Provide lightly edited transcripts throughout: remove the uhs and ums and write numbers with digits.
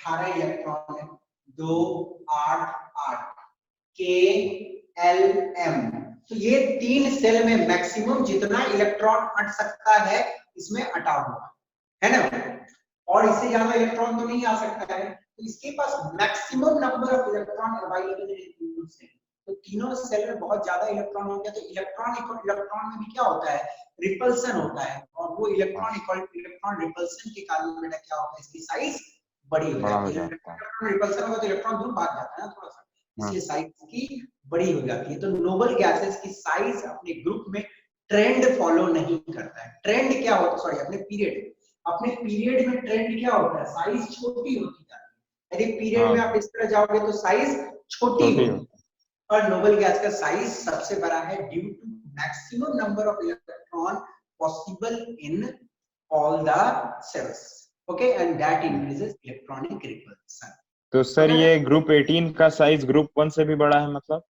18 electron है, 2 8 8 के L M. तो ये 3 सेल में मैक्सिमम जितना इलेक्ट्रॉन अट सकता है इसमें अटा हुआ है ना, और इससे ज्यादा इलेक्ट्रॉन तो नहीं आ सकता है, तो इसके पास maximum number of electron available है तीनों सेल। तो तीनों सेल में बहुत ज्यादा इलेक्ट्रॉन हो गया, तो इलेक्ट्रॉन में भी क्या होता है, रिपल्सन होता है, और वो इलेक्ट्रॉन रिपल्सन के कारण बेटा क्या होता है, इसकी साइज बड़ी हो जाती है। इलेक्ट्रॉन रिपल्सन होगा तो इलेक्ट्रॉन दूर भाग जाता है ना थोड़ा सा, इसलिए साइज की बड़ी हो जाती है। तो नोबल गैसेस की साइज अपने ग्रुप में ट्रेंड फॉलो नहीं करता है। ट्रेंड क्या होता है, सॉरी अपने पीरियड में ट्रेंड क्या होता है, साइज छोटी होती जाती है। यदि पीरियड में आप इस तरह जाओगे तो साइज छोटी होगी, और नोबल गैस का साइज सबसे बड़ा है due to maximum number of electron possible in all the shells, okay, and that increases electronic repulsion. तो सर ये ग्रुप 18 का साइज ग्रुप 1 से भी बड़ा है, मतलब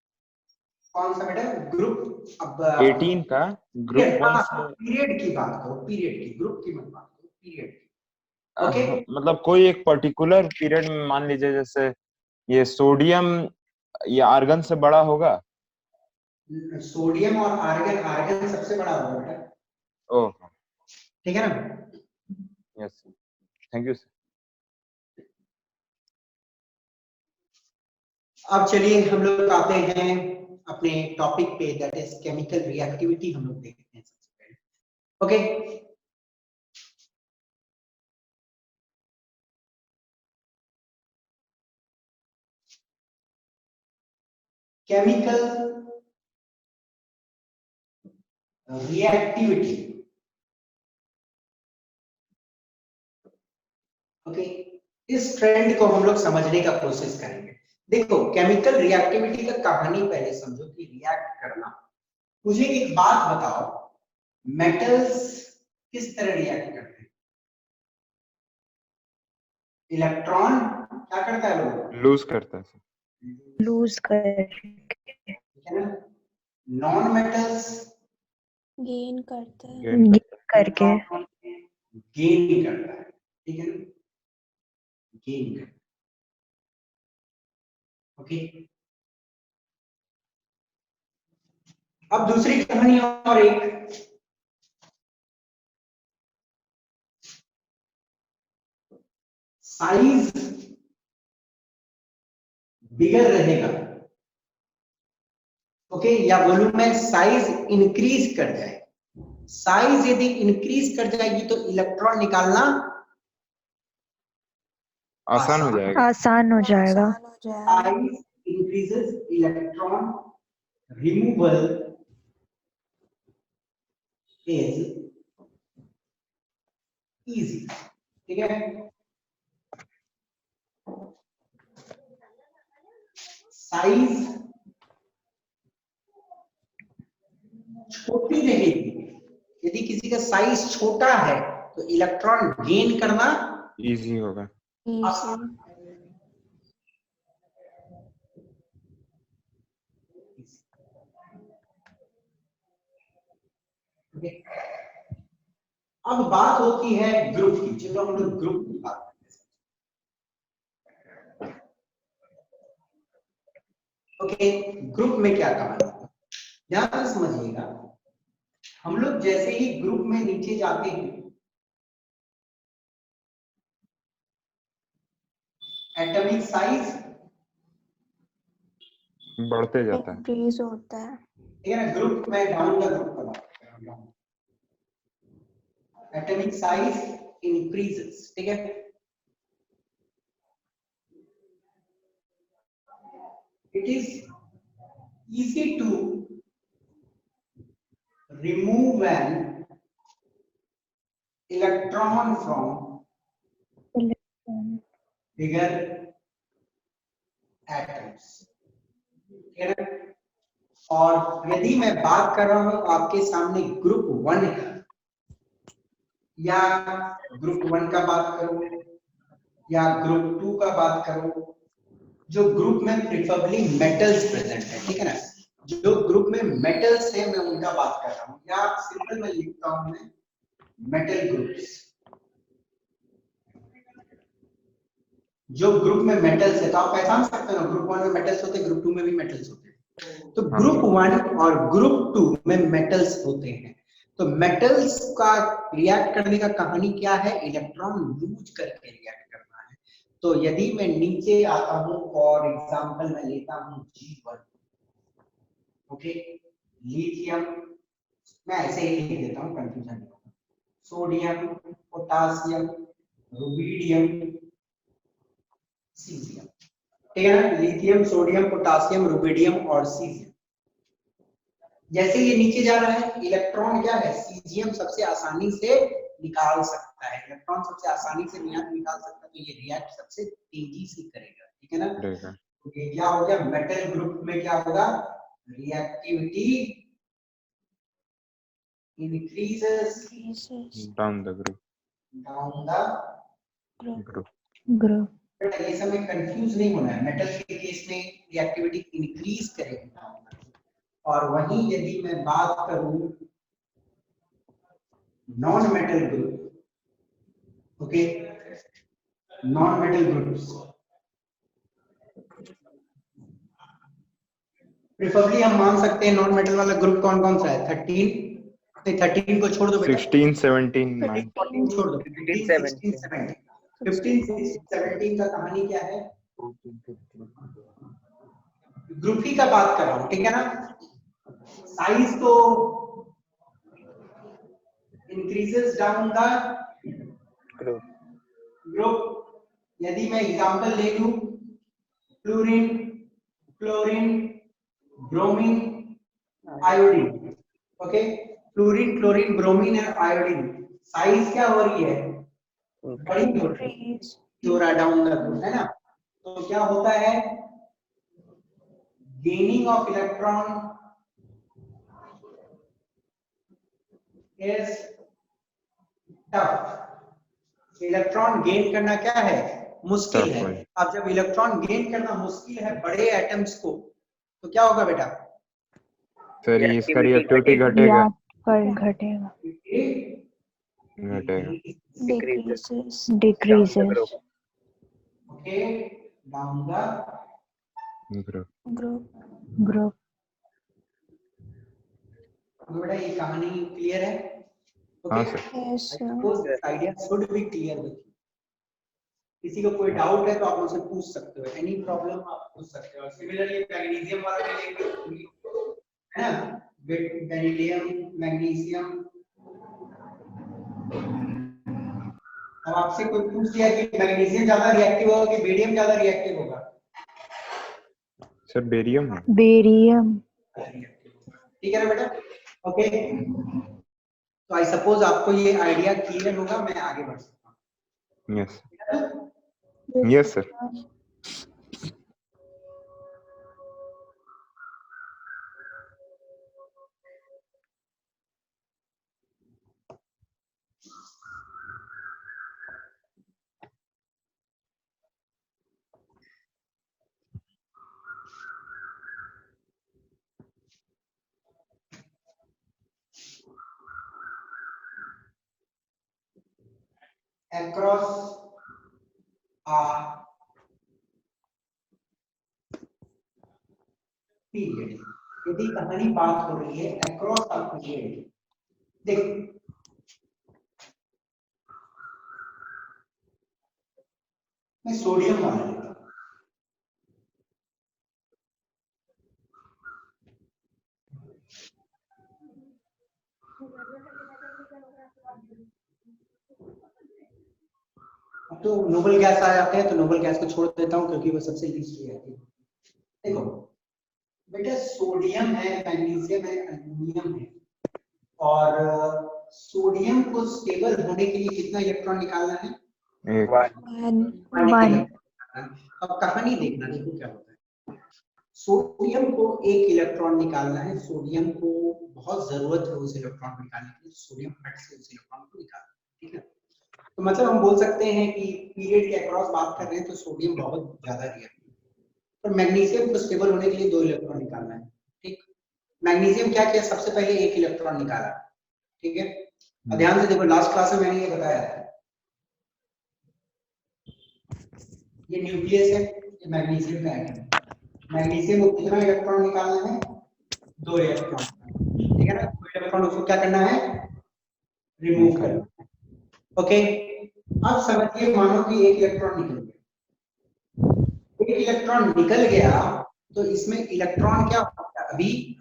कौन सा बेटा ग्रुप, अब 18 का ग्रुप 1 से, पीरियड की बात करो, पीरियड की, ग्रुप की मत बात करो, पीरियड की, ओके। मतलब कोई एक पर्टिकुलर पीरियड में मान लीजिए जैसे ये सोडियम या आर्गन से बड़ा होगा। सोडियम और आर्गन सबसे बड़ा होगा बेटा। ओह ठीक है ना। Yes, thank you sir. अब चलिए हम लोग आते हैं अपने टॉपिक पे, दैट इज केमिकल रिएक्टिविटी। हम लोग देखते हैं सबसे पहले, ओके। केमिकल रिएक्टिविटी, ओके, इस ट्रेंड को हम लोग समझने का कोशिश करेंगे। देखो केमिकल रिएक्टिविटी का कहानी पहले समझो कि रिएक्ट करना। मुझे एक बात बताओ, मेटल्स किस तरह रिएक्ट करते हैं? इलेक्ट्रॉन क्या करता है, लोग लूज करता है सर, लूज करके, नॉन मेटल्स गेन करता है, गेन करके, गेन करता है, ठीक है ना, गेन करता है, ओके। अब दूसरी कहानी और एक, साइज बिगड़ रहेगा, ओके, या वॉल्यूम में साइज इंक्रीज कर जाए। साइज यदि इंक्रीज कर जाएगी तो इलेक्ट्रॉन निकालना आसान हो जाएगा। आसान हो जाएगा। Size increases, electron removal is easy, ठीक है। साइज छोटी रहेगी, यदि किसी का साइज छोटा है तो इलेक्ट्रॉन गेन करना इजी होगा। आसान। अब बात होती है ग्रुप की, चलो हम लोग ग्रुप की बात करते हैं, ओके। ग्रुप में क्या कहानी है, ध्यान से समझिएगा। हम लोग जैसे ही ग्रुप में नीचे जाते हैं, एटॉमिक साइज बढ़ते जाता है, इंक्रीज होता है। ठीक है ना। ग्रुप में डाउन का ग्रुप का बात कर रहा हूं, एटॉमिक साइज इंक्रीजेस, ठीक है। It is easy to remove an electron from bigger atoms, ठीक है ना। और यदि मैं बात कर रहा हूं आपके सामने ग्रुप 1 का, या ग्रुप 1 का बात करूं या ग्रुप 2 का बात करूं, जो ग्रुप में प्रिफरेबली मेटल्स प्रेजेंट है, ठीक है ना। जो ग्रुप में मेटल्स है मैं उनका बात कर रहा हूं, या सिंपल में लिखता हूं मैं मेटल ग्रुप्स। जो ग्रुप में मेटल्स है, तो आप पहचान सकते हो ना, ग्रुप 1 में मेटल्स होते हैं, ग्रुप 2 में भी मेटल्स होते हैं। तो हाँ। ग्रुप 1 और ग्रुप 2 में मेटल्स होते हैं। तो मेटल्स का रिएक्ट करने का कहानी क्या है, इलेक्ट्रॉन लूज करके रिएक्ट करना है। तो यदि मैं नीचे आता हूं, फॉर एग्जांपल मैं लेता हूं G1, ओके, लिथियम, मैं ऐसे ही लिख देता हूं, कंफ्यूजन नहीं होगा, सोडियम, पोटासियम, रुबिडियम, सीजियम, ठीक है ना, लिथियम, सोडियम, पोटासियम, रुबिडियम और सीजियम। जैसे ये नीचे जा रहा है, इलेक्ट्रॉन क्या है, सीजियम सबसे आसानी से निकाल सकता है, इलेक्ट्रॉन सबसे आसानी से निकाल सकता है, तो ये रिएक्ट सबसे तेजी से करेगा, ठीक है ना। तो ये क्या हो गया, मेटल ग्रुप में क्या होगा, reactivity increases down the group. Group. ये समय कंफ्यूज नहीं होना है, मेटल के केस में रिएक्टिविटी इंक्रीज करेगा, और वहीं यदि मैं बात करूं non metal group, okay, non metal groups, preferably हम मान सकते हैं नॉन मेटल वाला ग्रुप कौन कौन सा है, 13, नहीं 13 को छोड़ दो बेटा, 16, 17, 9. 14 छोड़ दो, 15, 16, 17, 15, 17 का कहानी क्या है, ग्रुप ही का बात कर रहा हूं, ठीक है ना। साइज तो इंक्रीजेस डाउन द ग्रुप। यदि मैं एग्जांपल ले लूं, fluorine, chlorine, bromine, iodine, okay, fluorine, chlorine, bromine और आयोडीन, साइज क्या हो रही है, बड़ी हो रही है, जोरा डाउन द ग्रुप, है ना। तो क्या होता है, gaining of electron is tough. Electron gain करना क्या है, मुश्किल है। अब जब इलेक्ट्रॉन गेन करना मुश्किल है बड़े एटम्स को, तो क्या होगा बेटा, सर इसका रिएक्टिविटी घटेगा, घटेगा, decreases, okay, down the group. बेटा ये कहानी क्लियर है, हाँ okay, sir, idea should be clear with. किसी को कोई डाउट है तो आप मुझसे पूछ सकते हो, एनी प्रॉब्लम आप पूछ सकते हो। सिमिलरली मैग्नीशियम वाला भी लेंगे, है ना, बेरिलियम, मैग्नीशियम। अब आपसे कोई पूछ दिया कि मैग्नीशियम ज्यादा रिएक्टिव होगा कि बेरियम ज्यादा रिएक्टिव होगा, सर बेरियम है, बेरियम, ठीक है ना बेटा, ओके। तो आई सपोज आपको ये आइडिया क्लियर होगा, मैं आगे बढ़ सकता हूँ। Yes yes sir. Across a period, यदि कहानी बात हो रही है अक्रॉस अ पीरियड, देख मैं सोडियम मान लेता हूं, तो नोबल गैस आ जाते हैं, तो नोबल गैस को छोड़ देता हूं क्योंकि वो सबसे लीस्ट रिएक्टिव है। देखो बेटा, सोडियम है, मैग्नीशियम है, एल्युमिनियम है, और सोडियम को स्टेबल होने के लिए कितना इलेक्ट्रॉन निकालना है, one. अब कहानी देखना, देखो क्या होता है। सोडियम को एक इलेक्ट्रॉन निकालना है, सोडियम को बहुत जरूरत है उस इलेक्ट्रॉन को निकालने की, सोडियम फट से उस इलेक्ट्रॉन को निकालना, ठीक है। तो मतलब हम बोल सकते हैं कि पीरियड के अक्रॉस बात कर रहे हैं तो सोडियम बहुत ज्यादा रिएक्टिव है। तो मैग्नीशियम को स्टेबल होने के लिए 2 इलेक्ट्रॉन निकालना है, ठीक। मैग्नीशियम क्या किया, सबसे पहले 1 इलेक्ट्रॉन निकाला, ठीक है। अब ध्यान से देखो, लास्ट क्लास में मैंने ये बताया था, ये न्यूक्लियस है, ये मैग्नीशियम का एटम। मैग्नीशियम को कितना इलेक्ट्रॉन निकालना है? 2 इलेक्ट्रॉन, ठीक है ना। 2 इलेक्ट्रॉन उसको क्या करना है? रिमूव करना है। ओके, अब समझिए, मानो कि एक इलेक्ट्रॉन निकल गया। एक इलेक्ट्रॉन निकल गया तो इसमें इलेक्ट्रॉन क्या होता है?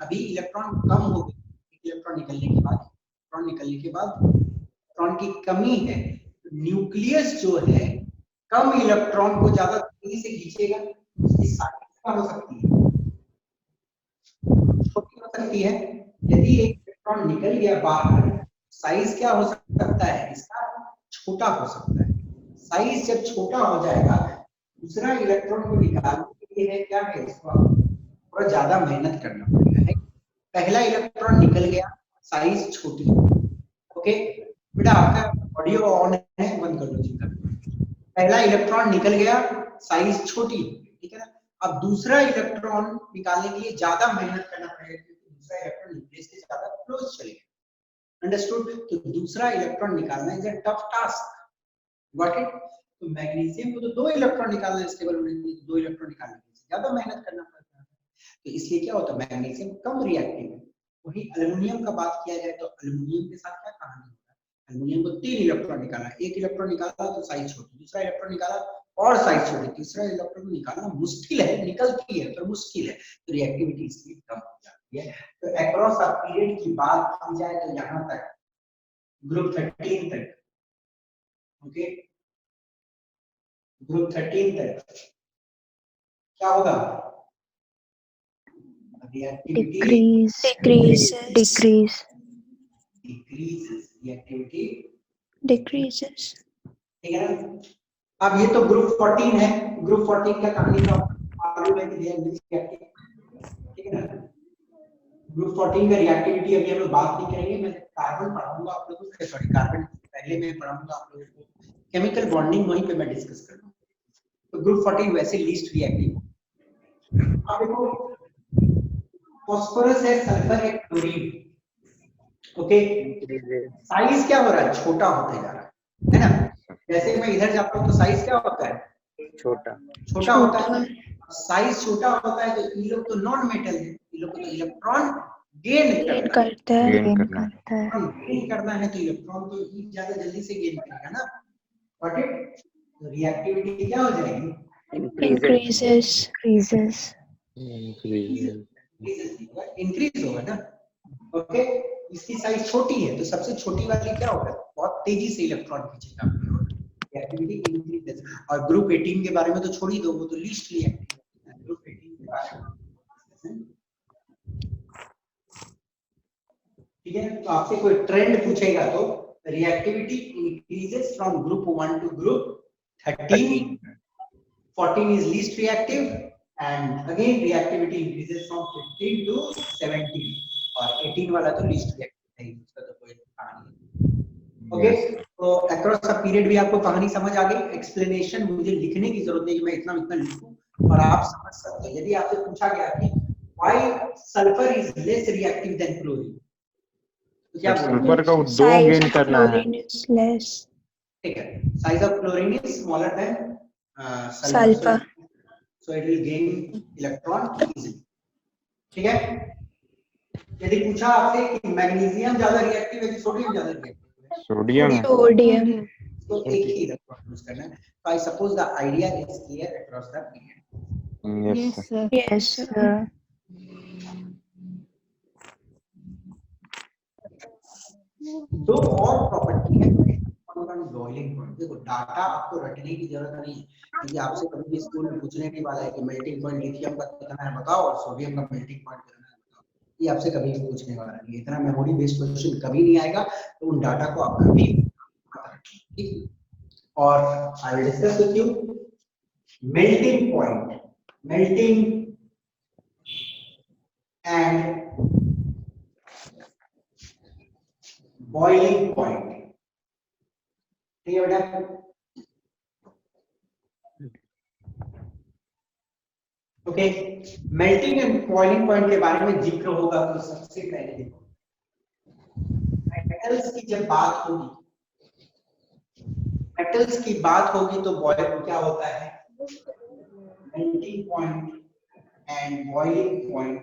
अभी इलेक्ट्रॉन कम हो गए। इलेक्ट्रॉन निकलने के बाद इलेक्ट्रॉन की कमी है। न्यूक्लियस जो है कम इलेक्ट्रॉन को ज्यादा तेजी से खींचेगा। उसकी साइज क्या हो सकती है? छोटी हो सकती है। यदि एक इलेक्ट्रॉन निकल गया बाहर, साइज क्या हो सकता है इसका? छोटा हो सकता है। साइज जब छोटा हो जाएगा, दूसरा इलेक्ट्रॉन को निकालने के लिए क्या है, इसको थोड़ा ज्यादा मेहनत करना पड़ेगा है। पहला इलेक्ट्रॉन निकल गया, साइज छोटी। ओके बेटा, आपका ऑडियो ऑन है, बंद कर दो चिंता। पहला इलेक्ट्रॉन निकल गया, साइज छोटी, ठीक है ना। अब दूसरा इलेक्ट्रॉन निकालने के लिए ज्यादा मेहनत करना पड़ेगा, क्योंकि दूसरा इलेक्ट्रॉन न्यूक्लियस के ज्यादा क्लोज चलेगा। अंडरस्टूड? तो दूसरा इलेक्ट्रॉन निकालना is a tough task. Got it? तो मैग्नीशियम को तो 2 इलेक्ट्रॉन निकालना है स्टेबल होने के लिए, 2 इलेक्ट्रॉन निकालने के लिए ज्यादा मेहनत करना पड़ता है। तो इसलिए क्या होता है, मैग्नीशियम कम रिएक्टिव है। वही एल्युमिनियम का बात किया जाए तो एल्युमिनियम के साथ क्या कहानी होता है? एल्युमिनियम को 3 इलेक्ट्रॉन निकालना, एक इलेक्ट्रॉन निकाला तो साइज छोटी, दूसरा इलेक्ट्रॉन निकाला और साइज छोटी, तीसरा इलेक्ट्रॉन निकालना मुश्किल है, निकलती है पर मुश्किल है, तो रिएक्टिविटी इसकी कम हो जाती है। तो अक्रॉस अ पीरियड की बात की जाए तो यहाँ तक ग्रुप 13 तक, ओके, ग्रुप 13 तक क्या होगा? decrease, decrease, रिएक्टिविटी decreases, ठीक है ना। अब ये तो ग्रुप 14 है। ग्रुप 14 का कहानी का मालूम है कि रिएक्टिव, ठीक है ना। ग्रुप 14 का रिएक्टिविटी अभी हम लोग बात नहीं करेंगे। मैं कार्बन पढ़ाऊंगा आप लोगों को, सॉरी कार्बन पहले मैं पढ़ाऊंगा आप लोगों को, केमिकल बॉन्डिंग वहीं पे मैं डिस्कस करूंगा। तो ग्रुप 14 वैसे लीस्ट रिएक्टिव। अब देखो, फास्फोरस है, सल्फर है, क्लोरीन, ओके, साइज क्या हो रहा है? छोटा होते जा रहा है ना। जैसे मैं इधर जाता हूँ तो साइज क्या होता है? छोटा होता है ना। साइज छोटा होता है तो ये लोग तो नॉन मेटल है, ये लोग को तो इलेक्ट्रॉन गेन करता है, गेन करना है, तो इलेक्ट्रॉन तो ज्यादा जल्दी से गेन करेगा ना। What it? तो रिएक्टिविटी क्या हो जाएगी? increases, इंक्रीज होगा ना। ओके, इसकी साइज छोटी है तो सबसे छोटी वाली क्या होगा? बहुत तेजी से इलेक्ट्रॉन खींचेगा रिएक्टिविटी इंक्रीज। और ग्रुप 18 के बारे में तो छोड़ ही दो, वो तो लीस्ट रिएक्टिव है। ग्रुप 18 के बारे में ठीक है। तो आपसे कोई ट्रेंड पूछेगा तो reactivity increases from group 1 to group 13, 14 is least reactive, and again reactivity increases from 15 to 17, और 18 वाला तो least reactive है, उसका तो कोई कहानी नहीं। ओके, तो अक्रॉस अ पीरियड भी आपको कहानी समझ आ गई। एक्सप्लेनेशन मुझे लिखने की जरूरत नहीं कि मैं इतना लिखूं, और आप समझ सकते हैं। यदि आपसे पूछा गया कि why sulfur is less reactive than chlorine, तो क्या बोलोगे? सल्फर का 2 गेन करना है, ठीक है, size of chlorine is smaller than sulfur, so it will gain electron easily, ठीक है। यदि पूछा आपसे कि मैग्नीशियम ज्यादा रिएक्टिव है कि सोडियम ज्यादा रिएक्टिव है? सोडियम तो एक ही इलेक्ट्रॉन यूज करना है। So I suppose the idea is clear across the period. Yes sir. yes sir, दो और प्रॉपर्टी है बॉइलिंग पॉइंट। देखो, डाटा आपको रटने की जरूरत नहीं है, क्योंकि आपसे कभी भी स्कूल में पूछने नहीं वाला है कि मेल्टिंग पॉइंट लिथियम का कितना है बताओ और सोडियम का मेल्टिंग पॉइंट कितना है बताओ। ये आपसे कभी भी पूछने वाला नहीं है, इतना मेमोरी बेस्ड क्वेश्चन कभी नहीं आएगा। तो उन डाटा को आप कभी ठीक। और I will discuss with you melting point, melting and boiling point, ठीक है बेटा। Okay, melting and boiling point के बारे में जिक्र होगा तो सबसे पहले देखो, मेटल्स की जब बात होगी, मेटल्स की बात होगी तो बॉयल क्या होता है? melting point and boiling point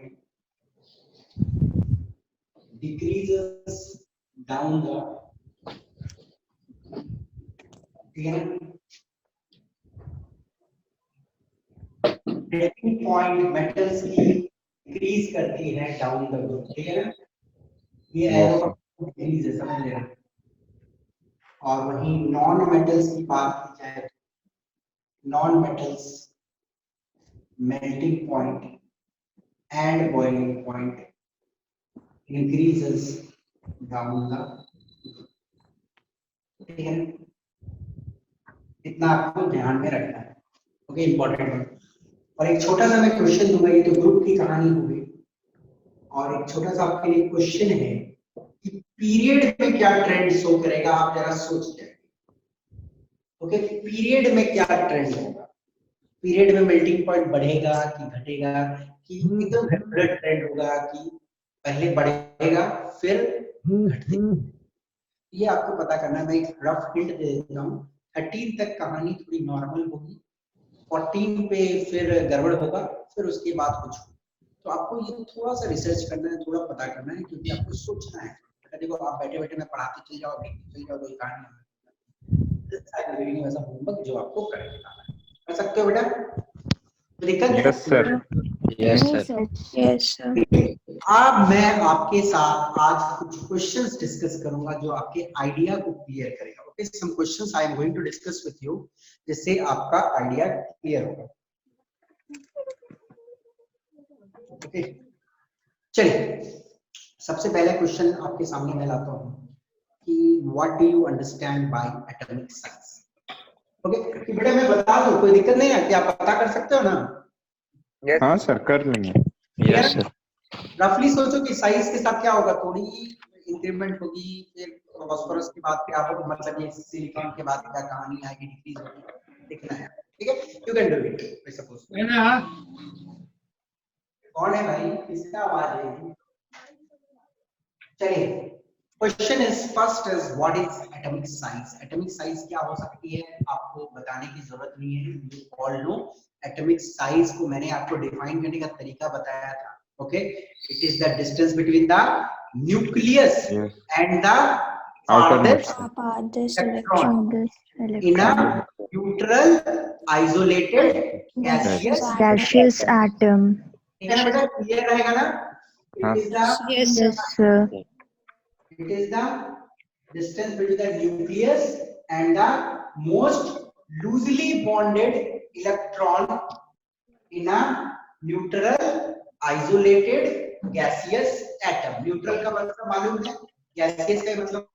decreases down the, ठीक है ना, melting point metals की डिक्रीज करती है डाउन द ग्रुप, ठीक है ना, ये एरो डिक्रीज है, समझ लेना। और वही नॉन मेटल्स की बात की जाए, non metals melting point and boiling point increases down the, ठीक है, इतना आपको ध्यान में रखना है, ओके, इंपॉर्टेंट है। और एक छोटा सा मैं क्वेश्चन दूंगा, ये तो ग्रुप की कहानी हो गई, और एक छोटा सा आपके लिए क्वेश्चन है कि पीरियड में क्या ट्रेंड शो करेगा, आप जरा सोच लें। ओके, पीरियड में क्या ट्रेंड होगा, पीरियड में मेल्टिंग पॉइंट बढ़ेगा कि घटेगा, कि एकदम रेगुलर ट्रेंड होगा, कि पहले बढ़ेगा फिर घटेगा, ये आपको पता करना है। मैं एक रफ हिंट दे देता हूँ, 13 तक कहानी थोड़ी नॉर्मल होगी, 14 पे फिर गड़बड़ होगा, फिर उसके बाद कुछ होगा। तो आपको ये थोड़ा सा रिसर्च करना है, थोड़ा पता करना है, क्योंकि आपको सोचना है। देखो आप बैठे बैठे मैं पढ़ाते चल जाओ, चल जाओ, कोई कहानी ऐसा होमवर्क जो आपको कर सकते हो बेटा, दिक्कत? Yes sir. Yes sir. Yes, sir. अब मैं आपके साथ आज कुछ क्वेश्चंस डिस्कस करूंगा जो आपके आइडिया को क्लियर करेगा। Okay, some questions I am going to discuss with you, जिससे आपका आइडिया क्लियर होगा। ओके, चलिए सबसे पहला क्वेश्चन आपके सामने मैं लाता हूं कि what do you understand by atomic size. Okay, कि बेटा मैं बता दूं, कोई दिक्कत नहीं है कि आप पता कर सकते हो ना? हाँ सर, कर लेंगे। Yes sir. रफली सोचो कि साइज के साथ क्या होगा, थोड़ी इंक्रीमेंट होगी, फिर फास्फोरस के बाद क्या होगा, मतलब ये सिलिकॉन के बाद क्या कहानी आएगी, डिक्रीज होगी, देखना है, ठीक है। You can do it, I suppose. कौन है भाई, किसका आवाज है? चलिए, question is first is what is atomic size. Atomic size क्या हो सकती है, आपको बताने की जरूरत नहीं है, you all know. Atomic size को मैंने आपको डिफाइन करने का तरीका बताया था। Okay, it is the distance between the nucleus and the farthest Farthest electron electron in a neutral isolated gaseous atom. ठीक है ना बेटा, क्लियर रहेगा ना? हाँ। It is the Yes, sir. it is the distance between the nucleus and the most loosely bonded electron in a neutral isolated gaseous atom. Neutral का मतलब मालूम है, gaseous का मतलब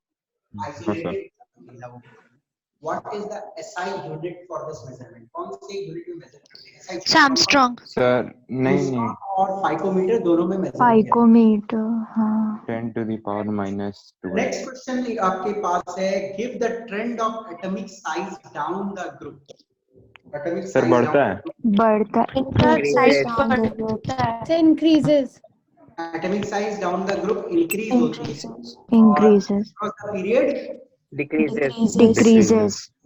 isolated. What is the SI unit for this measurement? कौन से unit में major करते हैं? SI Samstrong. सर नहीं, और फाइकोमीटर दोनों में मेजर किया। Picometer. हाँ. 10 to the power minus 12। Next question आपके पास है, give the trend of atomic size down the group. Atomic sir बढ़ता है, बढ़ता. इनका साइज बढ़ता है. increases. Atomic size down the group increase होती है, Increases. और उसका पीरियड Decreases.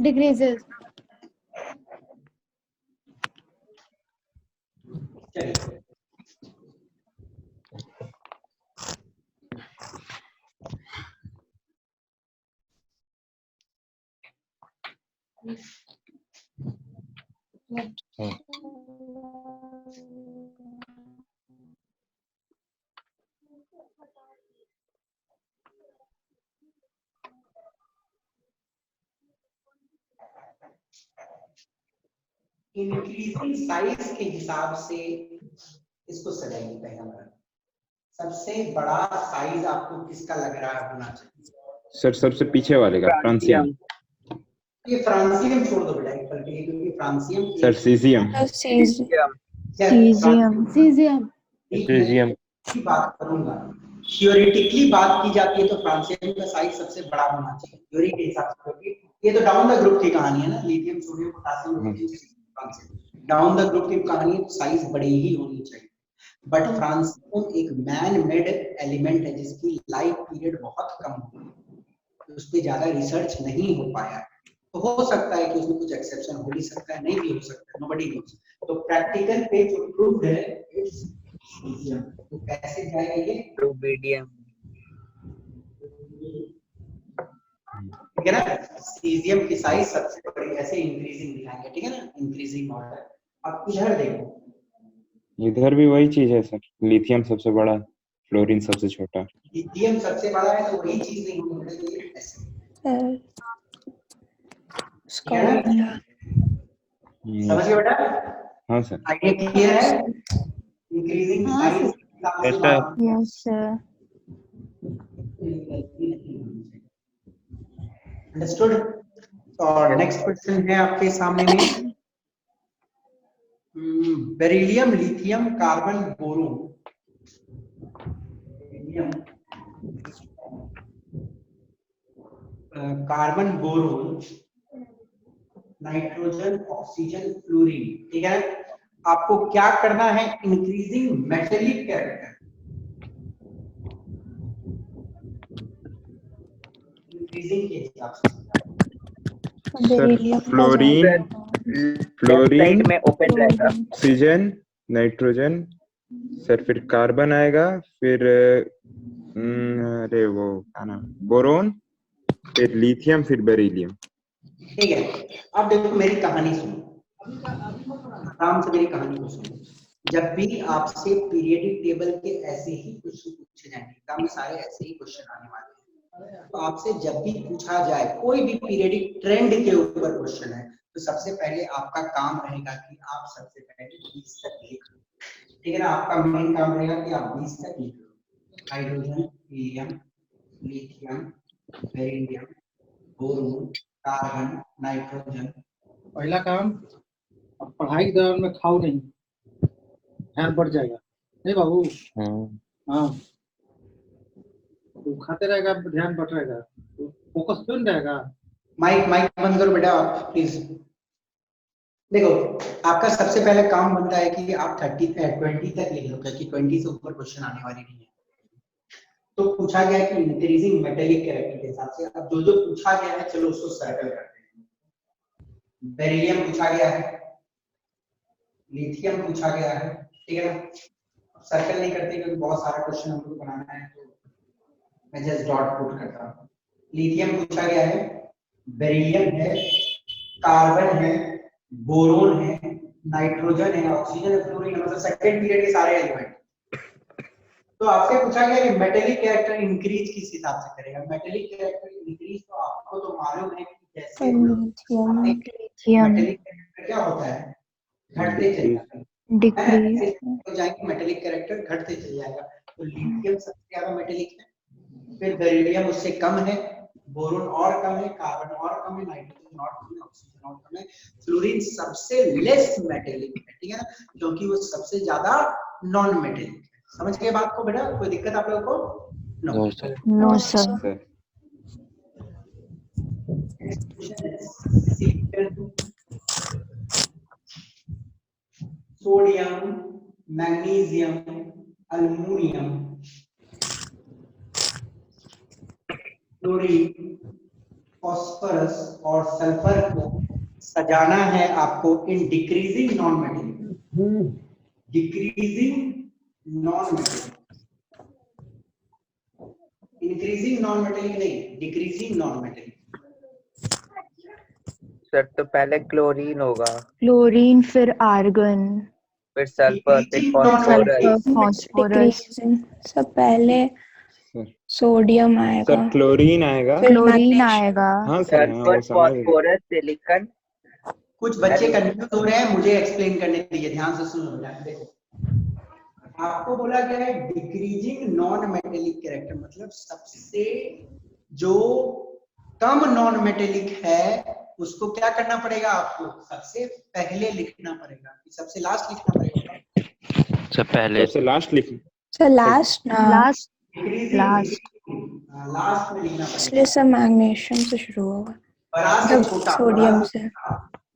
Decreases. चलिए इंक्रीजिंग साइज के हिसाब से इसको सजाइए। पहला बार सबसे बड़ा साइज आपको किसका लग रहा है होना चाहिए? सर सबसे पीछे वाले का, फ्रांसियम। ये फ्रांसियम छोड़ दो बेटा एक पल के लिए, क्योंकि फ्रांसियम सर सीजियम। Cesium. ट्रिजियम की बात करूंगा, थियोरेटिकली बात की जाती है तो फ्रांसियम का साइज सबसे बड़ा होना चाहिए थ्योरी के हिसाब से, क्योंकि ये तो डाउन द ग्रुप की कहानी है ना, lithium sodium potassium down the group की कहानी है, तो साइज बड़ी ही होनी चाहिए। बट फ्रांसियम एक मैन मेड एलिमेंट है जिसकी लाइफ पीरियड बहुत कम है, तो उस पर ज्यादा रिसर्च नहीं हो पाया, तो हो सकता है कि उसमें कुछ एक्सेप्शन हो भी सकता है, नहीं भी हो सकता है, नोबडी नोस। तो प्रैक्टिकल पे जो प्रूव्ड है इट्स सीजियम। तो कैसे जाएगा ये टू बीडीएम। ठीक है ना, सीजियम की साइज सबसे बड़ी ऐसे इंक्रीजिंग दिखाएंगे, ठीक है ना, इंक्रीजिंग ऑर्डर। अब इधर देखो, इधर भी वही चीज है सर, लिथियम सबसे बड़ा, फ्लोरीन सबसे छोटा। लिथियम सबसे बड़ा है तो वही चीज नहीं होनी चाहिए ऐसे, ठीक है ना, समझ गए बेटा? हाँ सर। आइडिया क्लियर है? इंक्रीजिंग हाँ size Yes, sir. Yes sir. Understood. और नेक्स्ट क्वेश्चन है आपके सामने में, beryllium, lithium, carbon, boron. Beryllium, carbon, boron, nitrogen, oxygen, fluorine, ठीक है। आपको क्या करना है, इंक्रीजिंग मेटेलिक कैरेक्टर, इंक्रीजिंग के हिसाब से सर फ्लोरीन, फ्लोरीन में ओपन रहेगा। ऑक्सीजन, नाइट्रोजन, सर फिर कार्बन आएगा, फिर अरे वो क्या नाम, बोरोन, फिर लिथियम, फिर बेरिलियम। ठीक है। अब देखो मेरी कहानी सुनो, आराम से मेरी कहानी को सुनो। जब भी आपसे पीरियडिक टेबल के ऐसे ही क्वेश्चन पूछे जाएंगे, एग्जाम में सारे ऐसे ही क्वेश्चन आने वाले हैं, तो आपसे जब भी पूछा जाए कोई भी पीरियडिक ट्रेंड के ऊपर क्वेश्चन है, तो सबसे पहले आपका काम रहेगा कि आप सबसे पहले 20 तक लिख लो, ठीक है ना। आपका मेन काम रहेगा कि आप 20 तक लिख लो, hydrogen, helium, lithium, beryllium, boron, carbon, nitrogen. पहला काम, अब पढ़ाई के दौरान में खाओ नहीं, ध्यान बढ़ जाएगा, नहीं बाबू? हाँ, तो खाते रहेगा ध्यान बढ़ रहेगा, तो फोकस क्यों नहीं रहेगा? माइक बंद करो बेटा आप प्लीज। देखो आपका सबसे पहले काम बनता है कि आप 20 तक लिख लो, क्योंकि 20 से ऊपर क्वेश्चन आने वाले नहीं है। तो पूछा गया है कि इंक्रीजिंग मेटेलिक कैरेक्टर के हिसाब से, अब जो पूछा गया है चलो उसको सर्कल करते हैं। बेरिलियम पूछा गया है, लिथियम पूछा गया है, ठीक है ना। सर्कल नहीं करते क्योंकि बहुत सारा क्वेश्चन हमको बनाना है, तो मैं जस्ट डॉट पुट करता हूँ। लिथियम पूछा गया है, बेरिलियम है, कार्बन है, बोरोन है, नाइट्रोजन है, ऑक्सीजन है, फ्लोरीन है, मतलब सेकंड पीरियड के सारे एलिमेंट। तो आपसे पूछा गया कि मेटेलिक कैरेक्टर इंक्रीज किस हिसाब से करेगा। मेटेलिक कैरेक्टर इंक्रीज तो आपको तो मालूम है कि जैसे मेटेलिक कैरेक्टर क्या होता है, घटते चले जाते हैं, डिक्रीज हो जाएंगे, मेटेलिक कैरेक्टर घटते चले जाएगा। तो लिथियम सबसे ज्यादा मेटेलिक है, फिर बेरिलियम उससे कम है, बोरोन और कम है, कार्बन और कम है, नाइट्रोजन और कम है, ऑक्सीजन और कम है, फ्लोरीन सबसे लेस मेटेलिक है, ठीक है ना, क्योंकि वो सबसे ज्यादा नॉन मेटेलिक है। समझ गए बात को बेटा? कोई दिक्कत आप लोगों को? No sir. No sir. Sodium, magnesium, aluminium, chlorine, phosphorus और सल्फर को सजाना है आपको in decreasing non metallic, decreasing non metallic, increasing non metallic नहीं, डिक्रीजिंग नॉन मेटेलिक। सर तो पहले क्लोरीन होगा, क्लोरीन, फिर आर्गन, फिर सल्फर, फिर Decreasing फॉस्फोरस। फॉस्फोरस, सब पहले सोडियम आएगा, सर क्लोरीन आएगा, क्लोरीन आएगा, हाँ सर, हाँ सल्फर, वो समझ गए। Phosphorus, silicon. कुछ बच्चे कंफ्यूज हो रहे हैं, मुझे एक्सप्लेन करने दीजिए, ध्यान से सुनो। देखो आपको बोला गया है डिक्रीजिंग नॉन मेटेलिक कैरेक्टर, मतलब सबसे जो कम नॉन मेटेलिक है उसको क्या करना पड़ेगा, आपको सबसे पहले लिखना पड़ेगा, सबसे लास्ट लिखना पड़ेगा, सर पहले, सबसे लास्ट लिखना, सर लास्ट ना, लास्ट लास्ट में लिखना इसलिए पड़ेगा, सब मैग्नीशियम से शुरू होगा, बड़ा से छोटा, सोडियम से।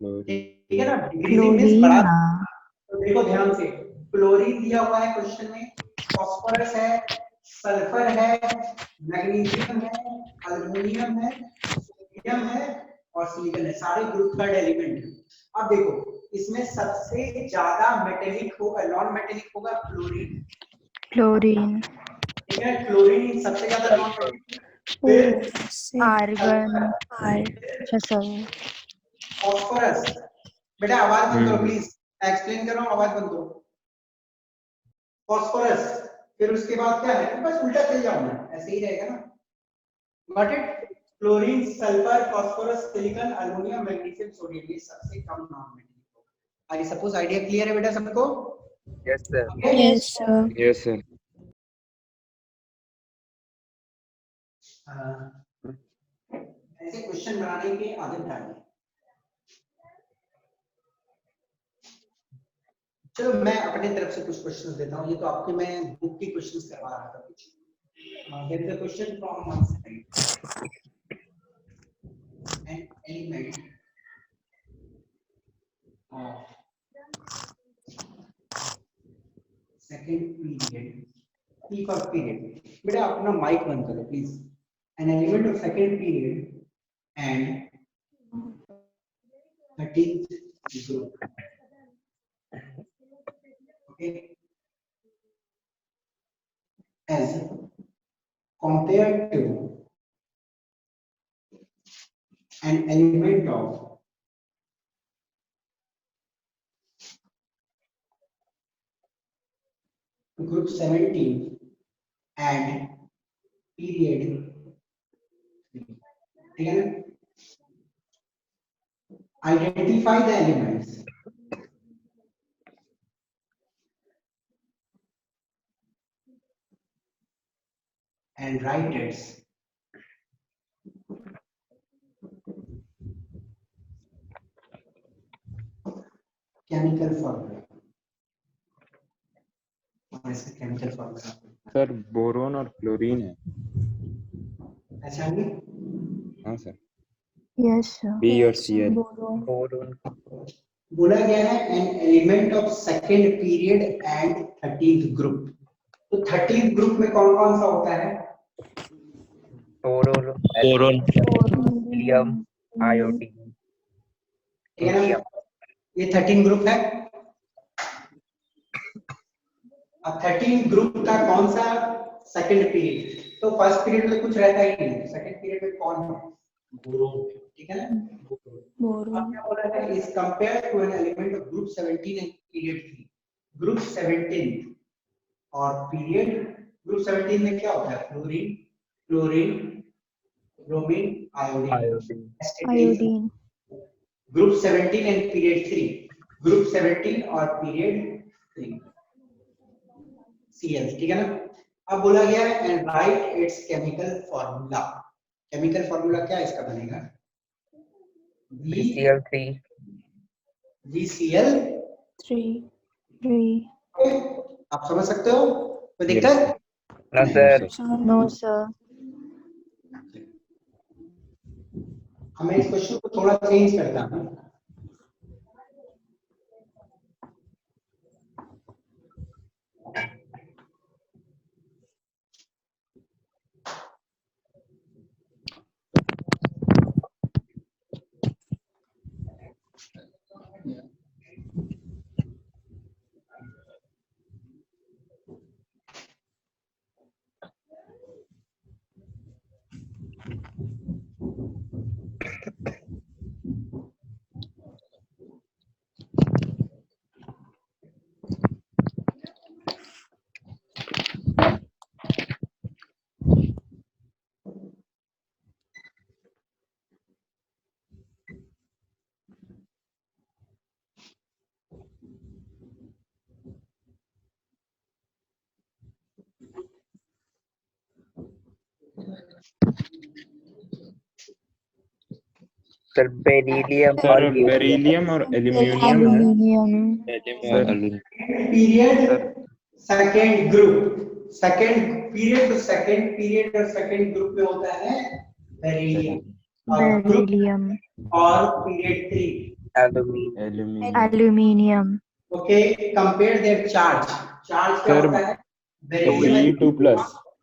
ठीक है ना। डिक्रीजिंग मींस बड़ा। तो देखो ध्यान से, क्लोरीन दिया हुआ है क्वेश्चन में, फॉस्फोरस है, सल्फर है, मैग्नीशियम है, अल्युमिनियम है, सोडियम है, और सिलिकॉन है, सारे ग्रुप थर्ड एलिमेंट है। अब देखो इसमें सबसे ज्यादा मेटेलिक होगा, नॉन मेटेलिक होगा फ्लोरीन, क्लोरीन, ठीक है, क्लोरीन सबसे ज्यादा नॉन मेटेलिक, फिर आर्गन, फास्फोरस। बेटा आवाज बंद करो प्लीज, एक्सप्लेन कर रहा हूँ, आवाज बंद करो। फास्फोरस, फिर उसके बाद क्या है, बस उल्टा चल जाओ ना, ऐसे ही रहेगा ना, got it. Chlorine, sulphur, phosphorus, silicon, aluminium, magnesium, sodium, ये सबसे कम नॉन मेटेलिक होगा। आई सपोज आइडिया क्लियर है बेटा सबको? Yes, sir. Yes, sir. Yes sir. ऐसे क्वेश्चन बनाने की आदत डालिए। चलो मैं अपने तरफ से कुछ क्वेश्चंस देता हूँ, ये तो आपके मैं बुक की क्वेश्चंस करवा रहा था कुछ। There is a question from one side, an element of second period, peak of period, बेटा अपना माइक बंद करो please. An element of second period and 13th group, okay, as compared to an element of group 17 and period, ठीक है ना? Identify the elements and write its chemical formula। और इसका chemical formula sir boron और chlorine है। पहचान गए? हाँ सर। yes sir, बी और Cl। Boron. बोला गया है N element of second period and 13th group. तो 13th ग्रुप में कौन कौन सा होता है? Boron. Helium. Iodine. ठीक है ना? Indium. ये 13 ग्रुप है। अब 13 ग्रुप का कौन सा सेकंड पीरियड? तो फर्स्ट पीरियड में कुछ रहता ही नहीं, सेकंड पीरियड में कौन है? बोरोन, ठीक है ना? अब क्या बोला है, is compare to an element of group 17 and period 3। Group 17 और पीरियड, ग्रुप 17 में क्या होता है? Fluorine, chlorine, bromine, iodine. Group 17 and period 3, group 17 और पीरियड 3 Cl, ठीक है ना? अब बोला गया है and right it's chemical formula. Chemical formula क्या इसका बनेगा? VCl3. Three. आप समझ सकते हो? कोई दिक्कत? No sir. no sir, हमें इस क्वेश्चन को थोड़ा चेंज करना है। Sir, beryllium सर और helium. बेरिलियम और एल्यूमिनियम है। aluminium, period second group, second period तो सेकंड पीरियड और सेकंड ग्रुप में होता है बेरिलियम और ग्रुप beryllium, और period 3, Aluminium. aluminium, okay. Compare there charge, charge क्या सर, होता है? Beryllium Fe2+।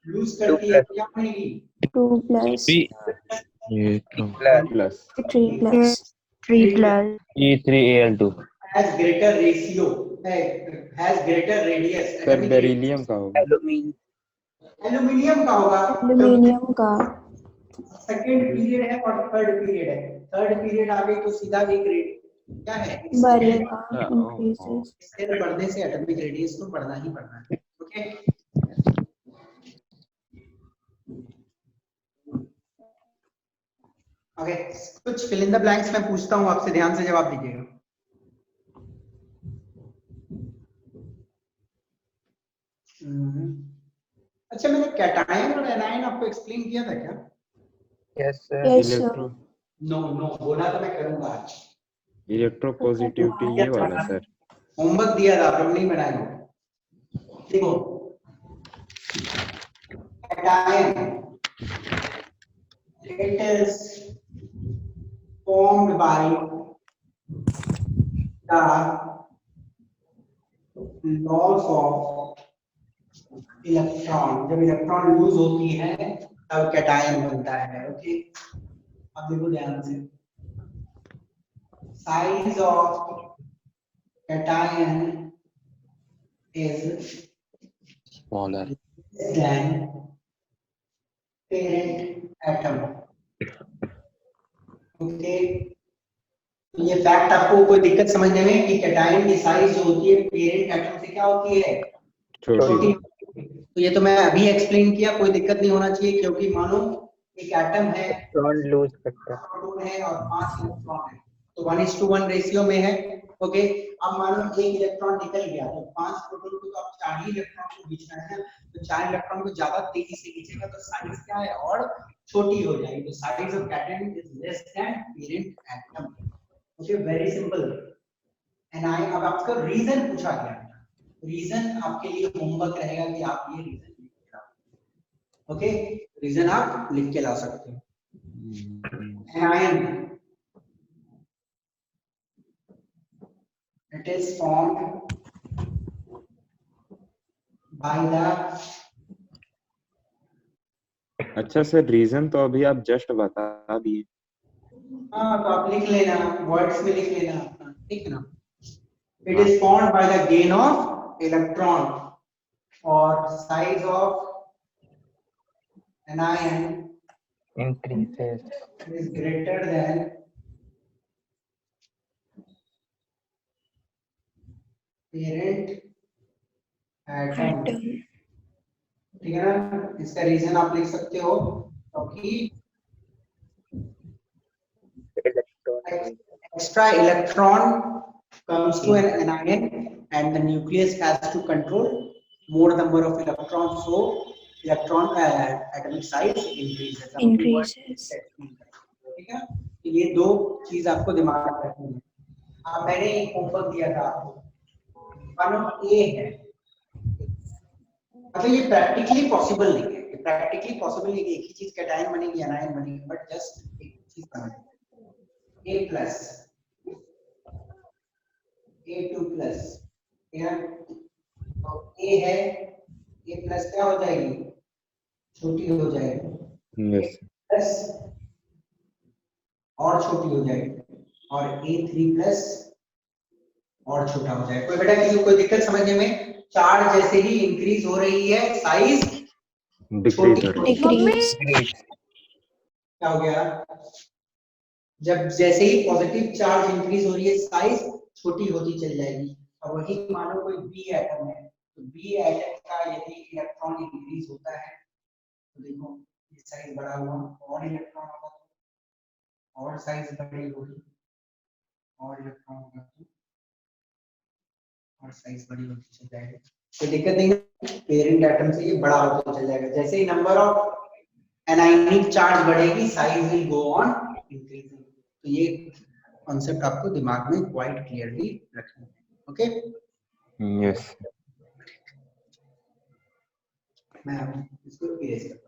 लूज करती है क्या बनेगी? 2+. ये plus plus 3 plus 3 plus E3Al2. has greater ratio, has greater radius, sir atomic beryllium का होगा Aluminium. एल्यूमिनियम का होगा, एल्यूमिनियम का सेकंड पीरियड है और थर्ड पीरियड है, थर्ड पीरियड आ गई तो सीधा एक रेट क्या है, बढ़ेगा हाँ, increases स्केल बढ़ने से एटॉमिक रेडियस तो बढ़ना ही बढ़ना है। ओके ओके, कुछ फिल इन द ब्लैंक्स मैं पूछता हूँ आपसे, ध्यान से जवाब दीजिएगा। अच्छा, मैंने कैटायन और एनायन आपको एक्सप्लेन किया था क्या? Yes, sir. yes sir electro no no, बोला तो मैं करूंगा आज। इलेक्ट्रो पॉजिटिविटी ये वाला सर। होमवर्क दिया था, आप लोग नहीं बनाए हो। देखो, cation it is formed by the loss of electron. जब इलेक्ट्रॉन लूज होती है तब कैटायन बनता है। ओके, अब देखो ध्यान से, size of cation is smaller than parent atom। Okay, तो ये फैक्ट आपको कोई दिक्कत समझने में कि कैटायन की साइज जो होती है पेरेंट एटम से क्या होती है, छोटी। तो ये तो मैं अभी एक्सप्लेन किया, कोई दिक्कत नहीं होना चाहिए, क्योंकि मानो एक एटम है, Electron lose करता है. प्रोटॉन है और 5 इलेक्ट्रॉन है, तो 1:1 रेशियो में है। ओके, अब मानो एक इलेक्ट्रॉन निकल गया तो 5 प्रोटॉन को तो अब 4 ही इलेक्ट्रॉन को खींचना है ना, तो 4 इलेक्ट्रॉन को ज्यादा तेजी से खींचेगा तो साइज क्या है और छोटी हो जाएगी। तो size of cation is less than parent atom. Okay, very simple. And I, अब आपका रीजन पूछा गया, रीजन आपके लिए होमवर्क रहेगा कि आप ये रीजन लिख के लाओ। ओके, रीजन आप लिख के ला सकते हो। Anion, it is formed by the, अच्छा सर, रीजन तो अभी आप जस्ट बता दिए। हाँ तो आप लिख लेना, वर्ड्स में लिख लेना, ठीक है ना। It is formed by the gain of electron or size of anion Increases. is greater than parent atom। atom ठीक है ना, इसका रीजन आप लिख सकते हो, क्योंकि Electron. extra electron comes to an anion and the nucleus has to control more number of electrons, so electron atomic size increases। increases ठीक है, तो ये दो चीज आपको दिमाग में रखनी है। अब मैंने एक होमवर्क दिया था आपको, मानो ए है, मतलब ये प्रैक्टिकली पॉसिबल नहीं है, प्रैक्टिकली पॉसिबल नहीं है कि एक ही चीज कैटायन बनेगी एनायन बनेगी, बट जस्ट एक चीज समझ, ए प्लस A2 प्लस, तो A है, A प्लस क्या हो जाएगी, छोटी हो जाएगी, यस प्लस और छोटी हो जाएगी, और A3 प्लस और छोटा हो जाएगा। कोई बेटा किसी को कोई दिक्कत समझने में? चार्ज जैसे ही इंक्रीज हो रही है साइज डिक्रीज हो रही decrease क्या हो गया, जब जैसे ही पॉजिटिव चार्ज इंक्रीज हो रही है साइज छोटी होती चली जाएगी। और वही मानो कोई बी एटम है, तो बी एटम का यदि इलेक्ट्रॉन इंक्रीज होता है तो देखो ये साइज बड़ा हुआ, और इलेक्ट्रॉन होगा तो और साइज बड़ी होगी, और इलेक्ट्रॉन होगा तो और साइज बड़ी होती चल जाएगी। कोई दिक्कत नहीं है, पेरेंट एटम से ये बड़ा होता चल जाएगा। जैसे ही नंबर ऑफ एनायनिक चार्ज बढ़ेगी size will go on increasing. तो ये कॉन्सेप्ट आपको दिमाग में क्वाइट क्लियरली रखना है। ओके, यस मैं इसको इरेज करता हूं।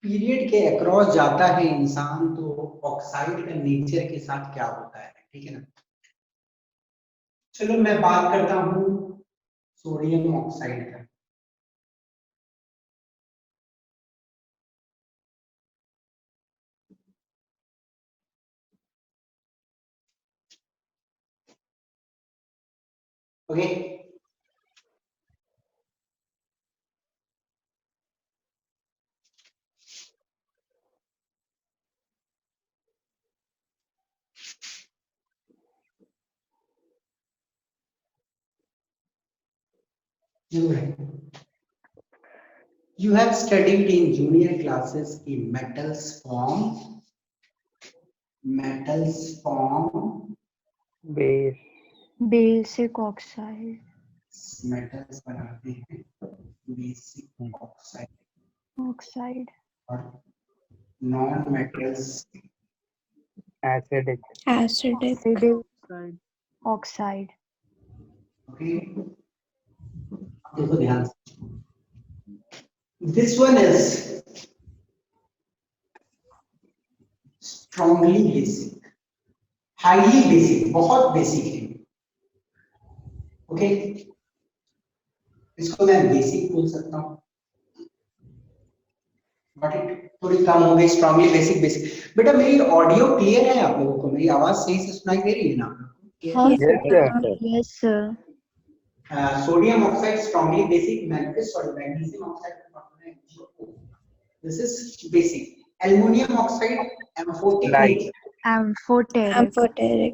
पीरियड के अक्रॉस जाता है इंसान तो ऑक्साइड का नेचर के साथ क्या होता है, ठीक है ना। चलो मैं बात करता हूँ सोडियम ऑक्साइड का। Okay, You have studied in junior classes की metals form base, Basic oxide. metals बनाते हैं basic Oxide. और non metals acidic, Acidic. Acidic oxide. Okay. देखो ध्यान से, this one is strongly basic, highly basic, बहुत basic है, ओके। इसको मैं बेसिक बोल सकता हूँ, बट थोड़ी कम हो गई, स्ट्रांगली बेसिक बेसिक। बेटा मेरी ऑडियो क्लियर है आप लोगों को, मेरी आवाज सही से सुनाई दे रही है ना? हाँ yes sir, yes sir. Sodium oxide strongly basic, magnesium oxide this is basic. Aluminium oxide amphoteric Light. Nature, Amphoteric. Amphoteric.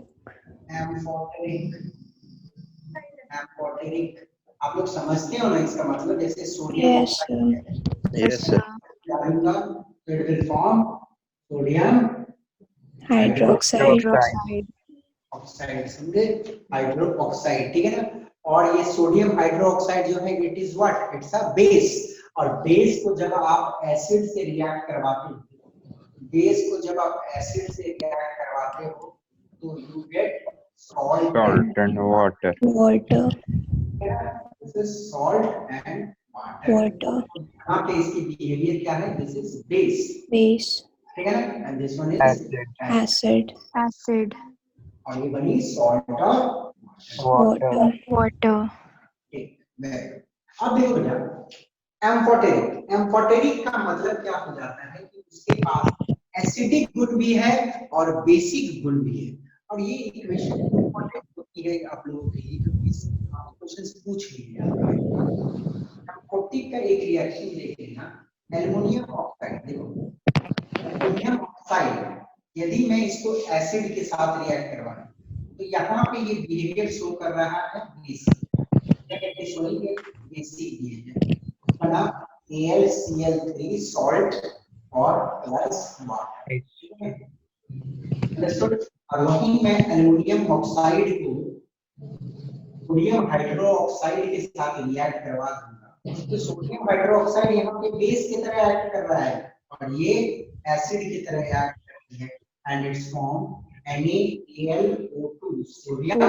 Amphoteric आप लोग समझते हो ना इसका मतलब? जैसे sodium Yes, oxide yes sir. डालूंगा तो it will form sodium hydroxide. Hydroxide. Oxide, समझे? हाइड्रो ऑक्साइड, ठीक है ना। और ये सोडियम हाइड्रो ऑक्साइड जो है it is what, it's a base. और बेस को जब आप एसिड से रिएक्ट करवाते हो, बेस को जब आप एसिड से रिएक्ट करवाते हो तो you get salt salt and water. Water. This is salt and water. Water. यहाँ पे इसकी बिहेवियर क्या है? This is base, Base. ठीक है ना। And this one is acid, Acid. Acid. और ये बनी सॉल्ट और water, Water. ठीक। अब देखो बेटा, एम्फोटेरिक, एम्फोटेरिक का मतलब क्या हो जाता है कि उसके पास एसिडिक गुण भी है और बेसिक गुण भी है। और ये इक्वेशन इंपॉर्टेंट होती है आप लोगों के लिए, क्योंकि क्वेश्चंस पूछ लिए जाते हैं। एम्फोटिक का एक रिएक्शन देख लेना, एल्युमिनियम ऑक्साइड। देखो एल्युमिनियम ऑक्साइड यदि मैं इसको एसिड के साथ रिएक्ट करवाऊं तो यहाँ पे ये बिहेवियर शो कर रहा है बेसिक, बेसिक बिहेवियर बना AlCl3 सॉल्ट और प्लस वाटर। अंडरस्टूड। और वहीं मैं एल्युमिनियम ऑक्साइड को सोडियम हाइड्रो ऑक्साइड के साथ रिएक्ट करवा दूंगा तो सोडियम हाइड्रो ऑक्साइड यहाँ पे बेस की तरह एक्ट कर रहा है और ये एसिड की तरह एक्ट करती है and it's form NaClO2 sodium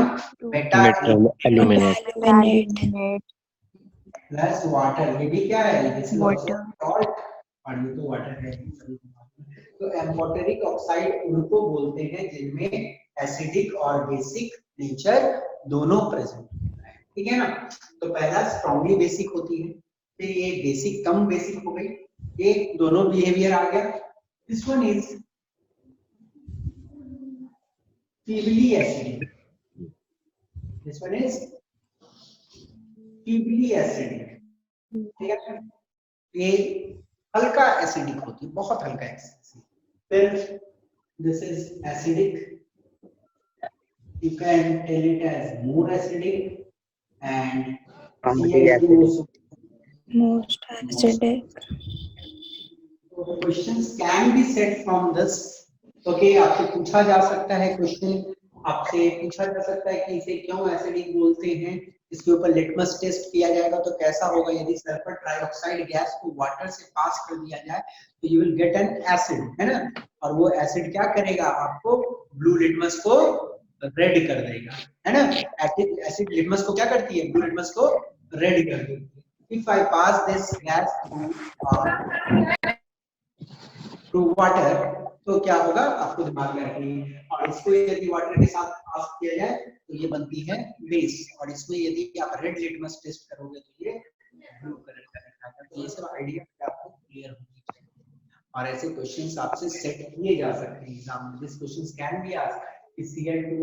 Meta metal aluminate. Aluminate. Plus water. ये भी क्या है? This is also Water. Salt और ये तो वाटर है ही सभी को मालूम है। तो एम्फोटेरिक ऑक्साइड उनको बोलते हैं जिनमें एसिडिक और बेसिक नेचर दोनों प्रेजेंट होता है, ठीक है ना। तो पहला स्ट्रांगली बेसिक होती है, फिर ये बेसिक कम बेसिक हो गई, ये दोनों बिहेवियर आ गया। This one is feebly acidic, this one is feebly acidic, ठीक है। ये हल्का एसिडिक होती है, बहुत हल्का एसिडिक। फिर this is acidic, you can tell it as more acidic and CH2 Most acidic. questions can be set from this। Okay, आपसे पूछा जा सकता है क्वेश्चन, आपसे पूछा जा सकता है कि इसे क्यों एसिडिक बोलते हैं, इसके ऊपर लिटमस टेस्ट किया जाएगा तो कैसा होगा यदि सल्फर ट्राइऑक्साइड गैस को वाटर से पास कर दिया जाए तो you will get an acid, है ना। और वो एसिड क्या करेगा? आपको ब्लू लिटमस को रेड कर देगा, है ना। एसिड लिटमस को क्या करती है? ब्लू लिटमस को रेड कर देती है। If I pass this gas through to water, तो क्या होगा आपको दिमाग में रखनी है। और इसको यदि वाटर के साथ पास किया जाए तो ये बनती है बेस, और इसमें यदि आप रेड लिटमस टेस्ट करोगे तो ये ब्लू कलर का दिखाएगा। तो ये सब आइडिया आपको क्लियर होनी चाहिए, और ऐसे क्वेश्चंस आपसे सेट किए जा सकते हैं एग्जाम में। This questions can be asked कि Cl2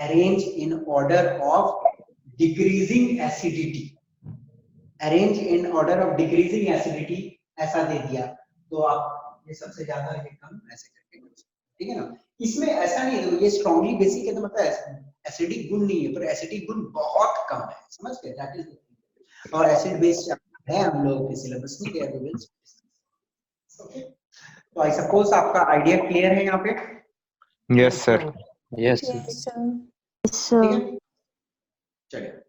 arrange in order of decreasing acidity, arrange in order of decreasing acidity ऐसा दे दिया, तो आप ये सबसे ज्यादा ये कम ऐसे करके कर सकते हैं, ठीक है ना। इसमें ऐसा नहीं है, ये स्ट्रांगली बेसिक है तो मतलब एसिडिक गुण नहीं है, पर एसिडिक गुण बहुत कम है, समझ गए, दैट इज। और एसिड बेस है हम लोगों के सिलेबस में, देयर वी विल। ओके, तो आई सपोज आपका आइडिया क्लियर है यहाँ पे। Yes sir. Yes. Yes, sir. ठीक है, चलिए।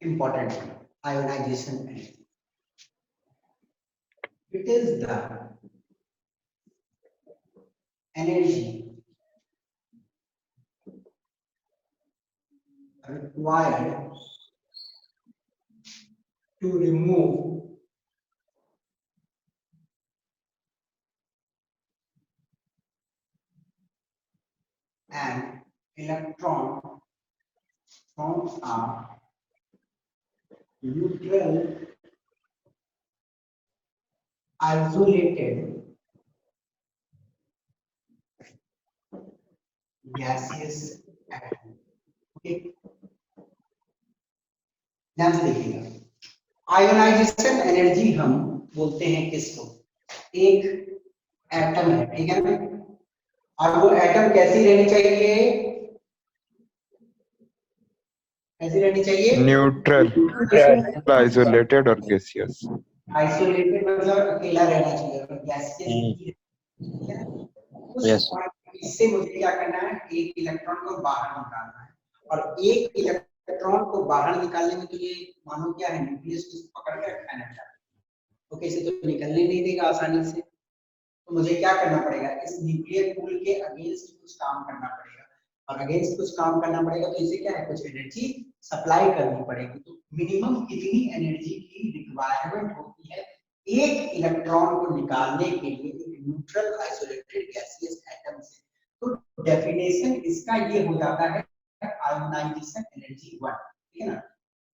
Important ionization energy. It is the energy required to remove an electron from a neutral isolated gaseous atom। Okay, ध्यान से देखिएगा, आयोनाइजेशन एनर्जी हम बोलते हैं किसको, एक एटम है, ठीक है ना, और वो एटम कैसी रहनी चाहिए, कैसी रहनी चाहिए, न्यूट्रल, आइसोलेटेड और गैसियस। आइसोलेटेड मतलब अकेला रहना चाहिए, और गैसियस Yes. इससे मुझे क्या करना है, एक इलेक्ट्रॉन को बाहर निकालना है, और एक इलेक्ट्रॉन को बाहर निकालने में तो ये मानो क्या है, न्यूक्लियस को पकड़ के रखना है, ओके, इसे तो निकलने नहीं देगा आसानी से, तो मुझे क्या करना पड़ेगा, इस न्यूक्लियर पूल के अगेंस्ट कुछ काम करना पड़ेगा, और अगेंस्ट कुछ काम करना पड़ेगा तो इसे क्या है, कुछ एनर्जी सप्लाई करनी पड़ेगी। तो मिनिमम कितनी एनर्जी की रिक्वायरमेंट होती है एक इलेक्ट्रॉन को निकालने के लिए एक न्यूट्रल आइसोलेटेड गैसियस एटम से, तो डेफिनेशन इसका ये हो जाता है आयोनाइजेशन एनर्जी 1, ठीक है ना।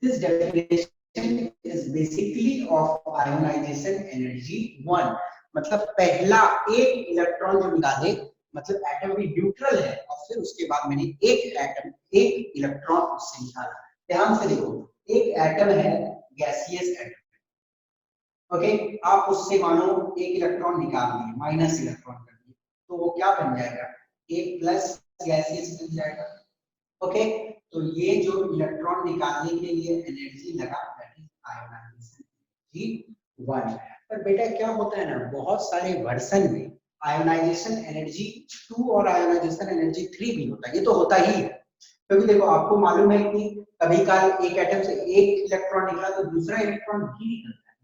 This definition is basically of ionisation energy 1, मतलब पहला एक इलेक्ट्रॉन जो निकाले, मतलब एटम भी न्यूट्रल है, और फिर उसके बाद मैंने एक एटम एक इलेक्ट्रॉन उससे निकाला। ध्यान से देखो, एक एटम है गैसियस एटम, ओके, आप उससे मानो एक इलेक्ट्रॉन निकाल लिए, माइनस इलेक्ट्रॉन कर दिए, तो वो क्या बन जाएगा, एक प्लस गैसियस बन जाएगा, ओके। तो ये जो इलेक्ट्रॉन निकालने के लिए एनर्जी लगा, दैट इज आयोनाइजेशन एनर्जी 1। पर बेटा क्या होता है ना, बहुत सारे वर्जन में आयोनाइजेशन एनर्जी 2 और आयोनाइजेशन एनर्जी 3 भी होता है, ये तो होता ही है, क्योंकि देखो आपको मालूम है कि कभी काल एक एटम से एक इलेक्ट्रॉन निकला तो दूसरा इलेक्ट्रॉन भी निकलता है,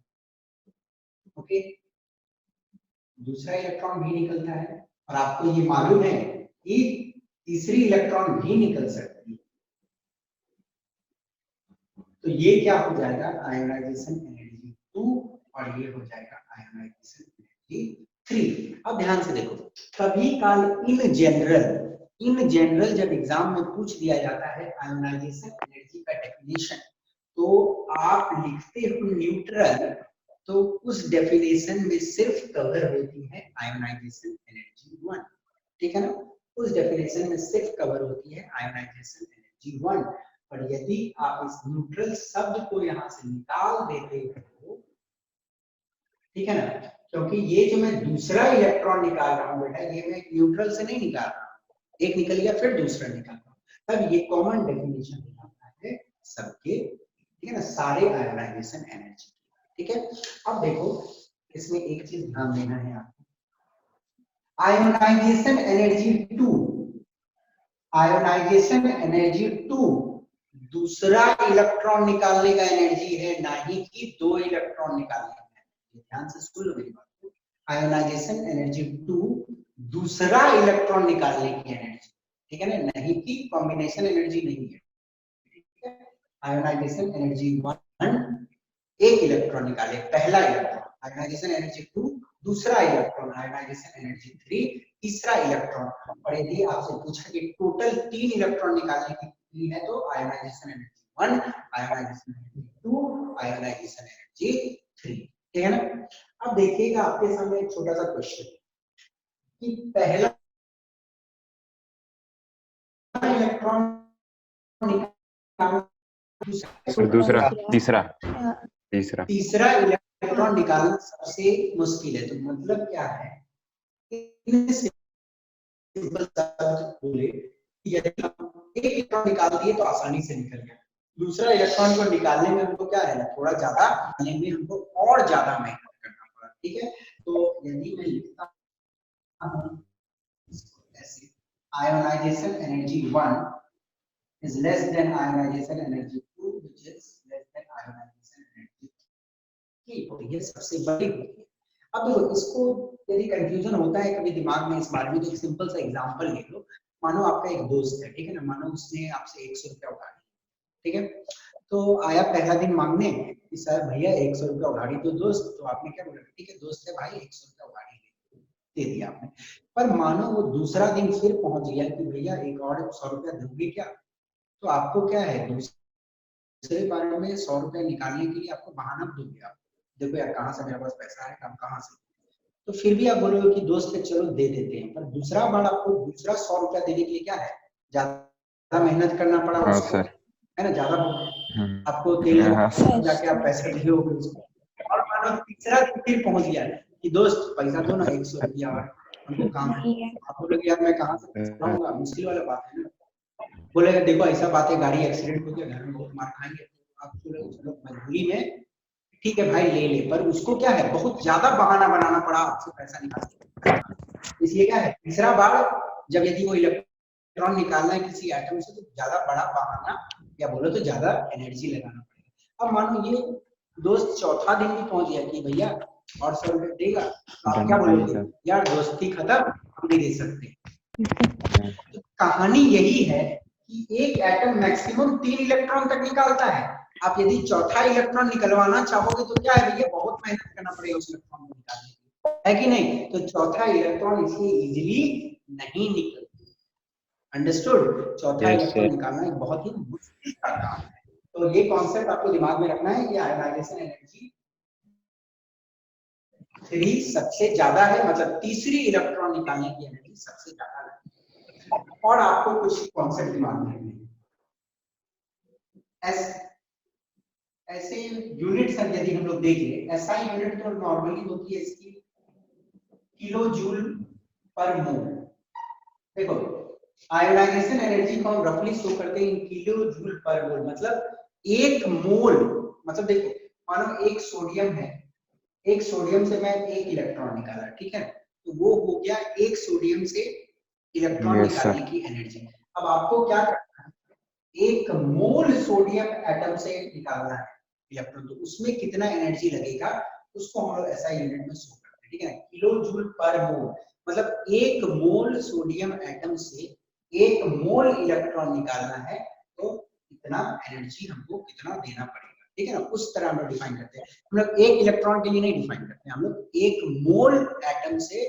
ओके, दूसरा इलेक्ट्रॉन भी निकलता है, और आपको ये मालूम है कि तीसरी इलेक्ट्रॉन भी निकल सकती है, तो ये क्या हो जाएगा, आयोनाइजेशन एनर्जी 2, और ये हो जाएगा आयोनाइजेशन एनर्जी 3। अब ध्यान से देखो, कभी काल इन जनरल जब एग्जाम में पूछ दिया जाता है आयोनाइजेशन एनर्जी का डेफिनेशन, तो आप लिखते हो न्यूट्रल, तो उस डेफिनेशन में सिर्फ कवर होती है आयोनाइजेशन एनर्जी 1, ठीक है ना, उस डेफिनेशन में सिर्फ कवर होती है आयोनाइजेशन एनर्जी 1। और यदि आप इस न्यूट्रल शब्द को यहाँ से निकाल देते हो, ठीक है ना, क्योंकि ये जो मैं दूसरा इलेक्ट्रॉन निकाल रहा हूँ बेटा, ये मैं न्यूट्रल से नहीं निकाल रहा हूँ, एक निकल गया फिर दूसरा निकाल रहा हूँ, तब ये कॉमन डेफिनेशन हो जाता है सबके, ठीक है ना, सारे आयोनाइजेशन एनर्जी, ठीक है। अब देखो इसमें एक चीज ध्यान देना है आपको, आयोनाइजेशन एनर्जी 2, आयोनाइजेशन एनर्जी 2 दूसरा इलेक्ट्रॉन निकालने का एनर्जी है, ना ही कि 2 इलेक्ट्रॉन निकालने का एनर्जी। ध्यान से सुन लो मेरी बात को, आयोनाइजेशन एनर्जी 2 दूसरा इलेक्ट्रॉन निकालने की एनर्जी, ठीक है ना, नहीं कि कॉम्बिनेशन एनर्जी नहीं है, ठीक है। आयोनाइजेशन एनर्जी 1 एक इलेक्ट्रॉन निकाले, पहला इलेक्ट्रॉन, आयोनाइजेशन एनर्जी 2 दूसरा इलेक्ट्रॉन, आयोनाइजेशन एनर्जी 3 तीसरा इलेक्ट्रॉन। और यदि आपसे पूछा कि टोटल 3 इलेक्ट्रॉन निकालने की है तो ionisation energy 1, ionisation energy 2, ionisation energy 3, ठीक है ना। अब देखिएगा आपके सामने एक छोटा सा क्वेश्चन कि पहला इलेक्ट्रॉन दूसरा, तीसरा, तीसरा, तीसरा इलेक्ट्रॉन निकालना सबसे मुश्किल है। तो मतलब क्या है, सिंपल शब्द बोले, यदि हम एक इलेक्ट्रॉन निकाल दिए तो आसानी से निकल गया, दूसरा इलेक्ट्रॉन को निकालने में हमको क्या है ना, थोड़ा ज्यादा निकालने में हमको और ज्यादा मेहनत करना पड़ा, ठीक है। तो यदि मैं लिखता हूँ ऐसे, ionisation energy 1 is less than ionization energy 2 which is less than ionization energy 3, तो ये सबसे बड़ी होती है। अब देखो इसको यदि कंफ्यूजन होता है कभी दिमाग में इस बारे में, तो एक सिंपल सा एग्जांपल ले लो। मानो आपका एक दोस्त है, ठीक है ना, मानो उसने आपसे 100 रुपया उधार लिया, ठीक है। तो आया पहला दिन मांगने कि सर भैया 100 रुपया उधारी दो दोस्त, तो आपने क्या बोला, ठीक है दोस्त है भाई 100 रुपया उधारी दे दिया आपने। पर मानो वो दूसरा दिन फिर पहुंच गया कि भैया एक और 100 रुपया दोगे क्या, तो आपको क्या है, दूसरे बार में 100 रुपया निकालने के लिए आपको बहाना दोगे, आप देखो यार कहाँ से मेरे पास पैसा है, काम कहाँ से, तो फिर भी आप बोलोगे कि दोस्त है चलो दे देते हैं। पर दूसरा बार आपको दूसरा 100 रुपया देने के लिए क्या है, ज्यादा मेहनत करना पड़ा हाँ उसको, सर, है ना, ज्यादा आपको देने हाँ जाके आप पैसे दियोगे उसको। और मानो तीसरा दिन फिर पहुंच गया कि दोस्त पैसा दो ना 100 रुपया और हमको काम है, आप बोलोगे यार मैं कहाँ से पैसा लाऊंगा, मुश्किल वाला बात है ना। बोलेगा देखो ऐसा बात है गाड़ी एक्सीडेंट हो गया, घर में बहुत मार खाएंगे, आप चलो मजबूरी में ठीक है भाई ले ले, पर उसको क्या है बहुत ज्यादा बहाना बनाना पड़ा आपसे पैसा निकालने, इसलिए क्या है तीसरा बार जब यदि वो इलेक्ट्रॉन निकालना है किसी एटम से तो ज्यादा बड़ा बहाना या बोलो तो ज्यादा एनर्जी लगाना पड़ेगा। अब मानो ये दोस्त चौथा दिन भी पहुंच गया कि भैया और 100 रुपये देगा, तो आप क्या बोलोगे, यार दोस्ती खत्म, हम नहीं दे सकते। तो कहानी यही है कि एक एटम मैक्सिमम 3 इलेक्ट्रॉन तक निकालता है, आप यदि चौथा इलेक्ट्रॉन निकलवाना चाहोगे तो क्या है भैया बहुत मेहनत करना पड़ेगा उस इलेक्ट्रॉन को निकालने के लिए, है कि नहीं। तो चौथा इलेक्ट्रॉन इसलिए इजीली नहीं निकलता, अंडरस्टूड। चौथा इलेक्ट्रॉन निकालना एक बहुत ही मुश्किल का काम है। तो ये कॉन्सेप्ट आपको दिमाग में रखना है कि आयोनाइजेशन एनर्जी 3 सबसे ज्यादा है, मतलब तीसरी इलेक्ट्रॉन निकालने की एनर्जी सबसे ज्यादा है। और आपको कुछ कॉन्सेप्ट दिमाग में रखने हैं, ऐसे यूनिट्स यदि हम लोग देखें, एसआई यूनिट तो नॉर्मली होती है इसकी किलो जूल पर मोल। देखो आयोनाइजेशन एनर्जी को हम रफली शो करते हैं किलो जूल पर मोल, मतलब एक मोल, मतलब देखो मानो एक सोडियम है, एक सोडियम से मैं एक इलेक्ट्रॉन निकाला, ठीक है, तो वो हो गया एक सोडियम से इलेक्ट्रॉन निकालने की एनर्जी। अब आपको क्या करना है, एक मोल सोडियम एटम से निकालना है इलेक्ट्रॉन, तो उसमें कितना एनर्जी लगेगा उसको हम लोग ऐसा यूनिट में शो करते हैं, ठीक है, किलो जूल पर मोल, मतलब एक मोल सोडियम एटम से एक मोल इलेक्ट्रॉन निकालना है तो इतना एनर्जी हमको कितना देना पड़ेगा, ठीक है ना, उस तरह हम लोग डिफाइन करते हैं। हम लोग एक इलेक्ट्रॉन के लिए नहीं डिफाइन करते, हम लोग एक मोल एटम से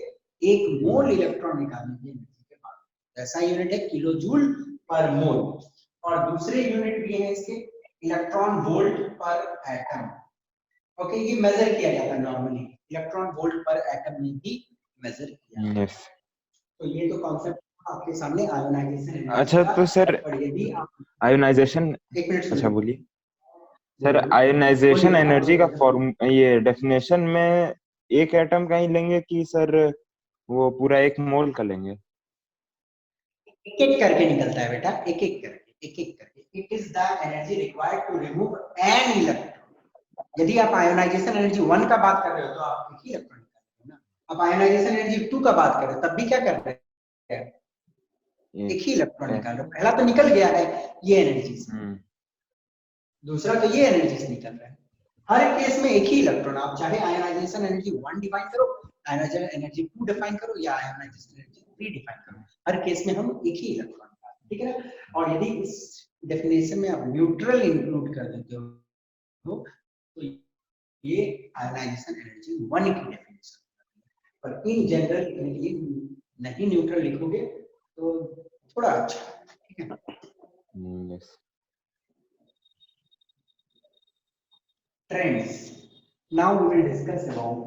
एक मोल इलेक्ट्रॉन निकालने की एनर्जी के बाद, ऐसा यूनिट है किलो जूल पर मोल। और दूसरे यूनिट भी है इसके इलेक्ट्रॉन वोल्ट पर एटम, ओके, ये मेजर किया जाता है नॉर्मली, इलेक्ट्रॉन वोल्ट पर एटम में भी मेजर किया जाता है। तो ये तो कॉन्सेप्ट आपके सामने आयोनाइजेशन। अच्छा तो सर आयोनाइजेशन, अच्छा बोलिए सर, आयोनाइजेशन एनर्जी का फॉर्म ये डेफिनेशन में एक एटम का ही लेंगे कि सर वो पूरा एक मोल का लेंगे? एक एक करके निकलता है बेटा, एक एक करके, एक एक करके। It is the energy required to remove an electron, यदि आप आयोनाइजेशन एनर्जी 1 का बात कर रहे हो तो आप एक ही इलेक्ट्रॉन निकाल रहे हो ना। अब आयोनाइजेशन एनर्जी 2 का बात कर रहे हो तब भी क्या कर रहे हैं, एक ही इलेक्ट्रॉन निकाल रहे हो। पहला तो निकल गया है ये एनर्जी से, दूसरा तो ये एनर्जी से निकल रहा है। हर केस में एक ही इलेक्ट्रॉन, आप चाहे आयोनाइजेशन एनर्जी 1 डिफाइन करो, आयोनाइजेशन एनर्जी 2 डिफाइन करो या आयोनाइजेशन एनर्जी 3 डिफाइन करो, हर केस में हम एक ही इलेक्ट्रॉन निकालते हैं, ठीक है ना। और यदि इस डेफिनेशन में आप न्यूट्रल इंक्लूड कर देते हो तो ये आयोनाइजेशन एनर्जी 1 की डेफिनेशन। पर इन जनरल लिखने के लिए नहीं न्यूट्रल लिखोगे तो थोड़ा अच्छा है, ठीक है। Trends. Now we will discuss about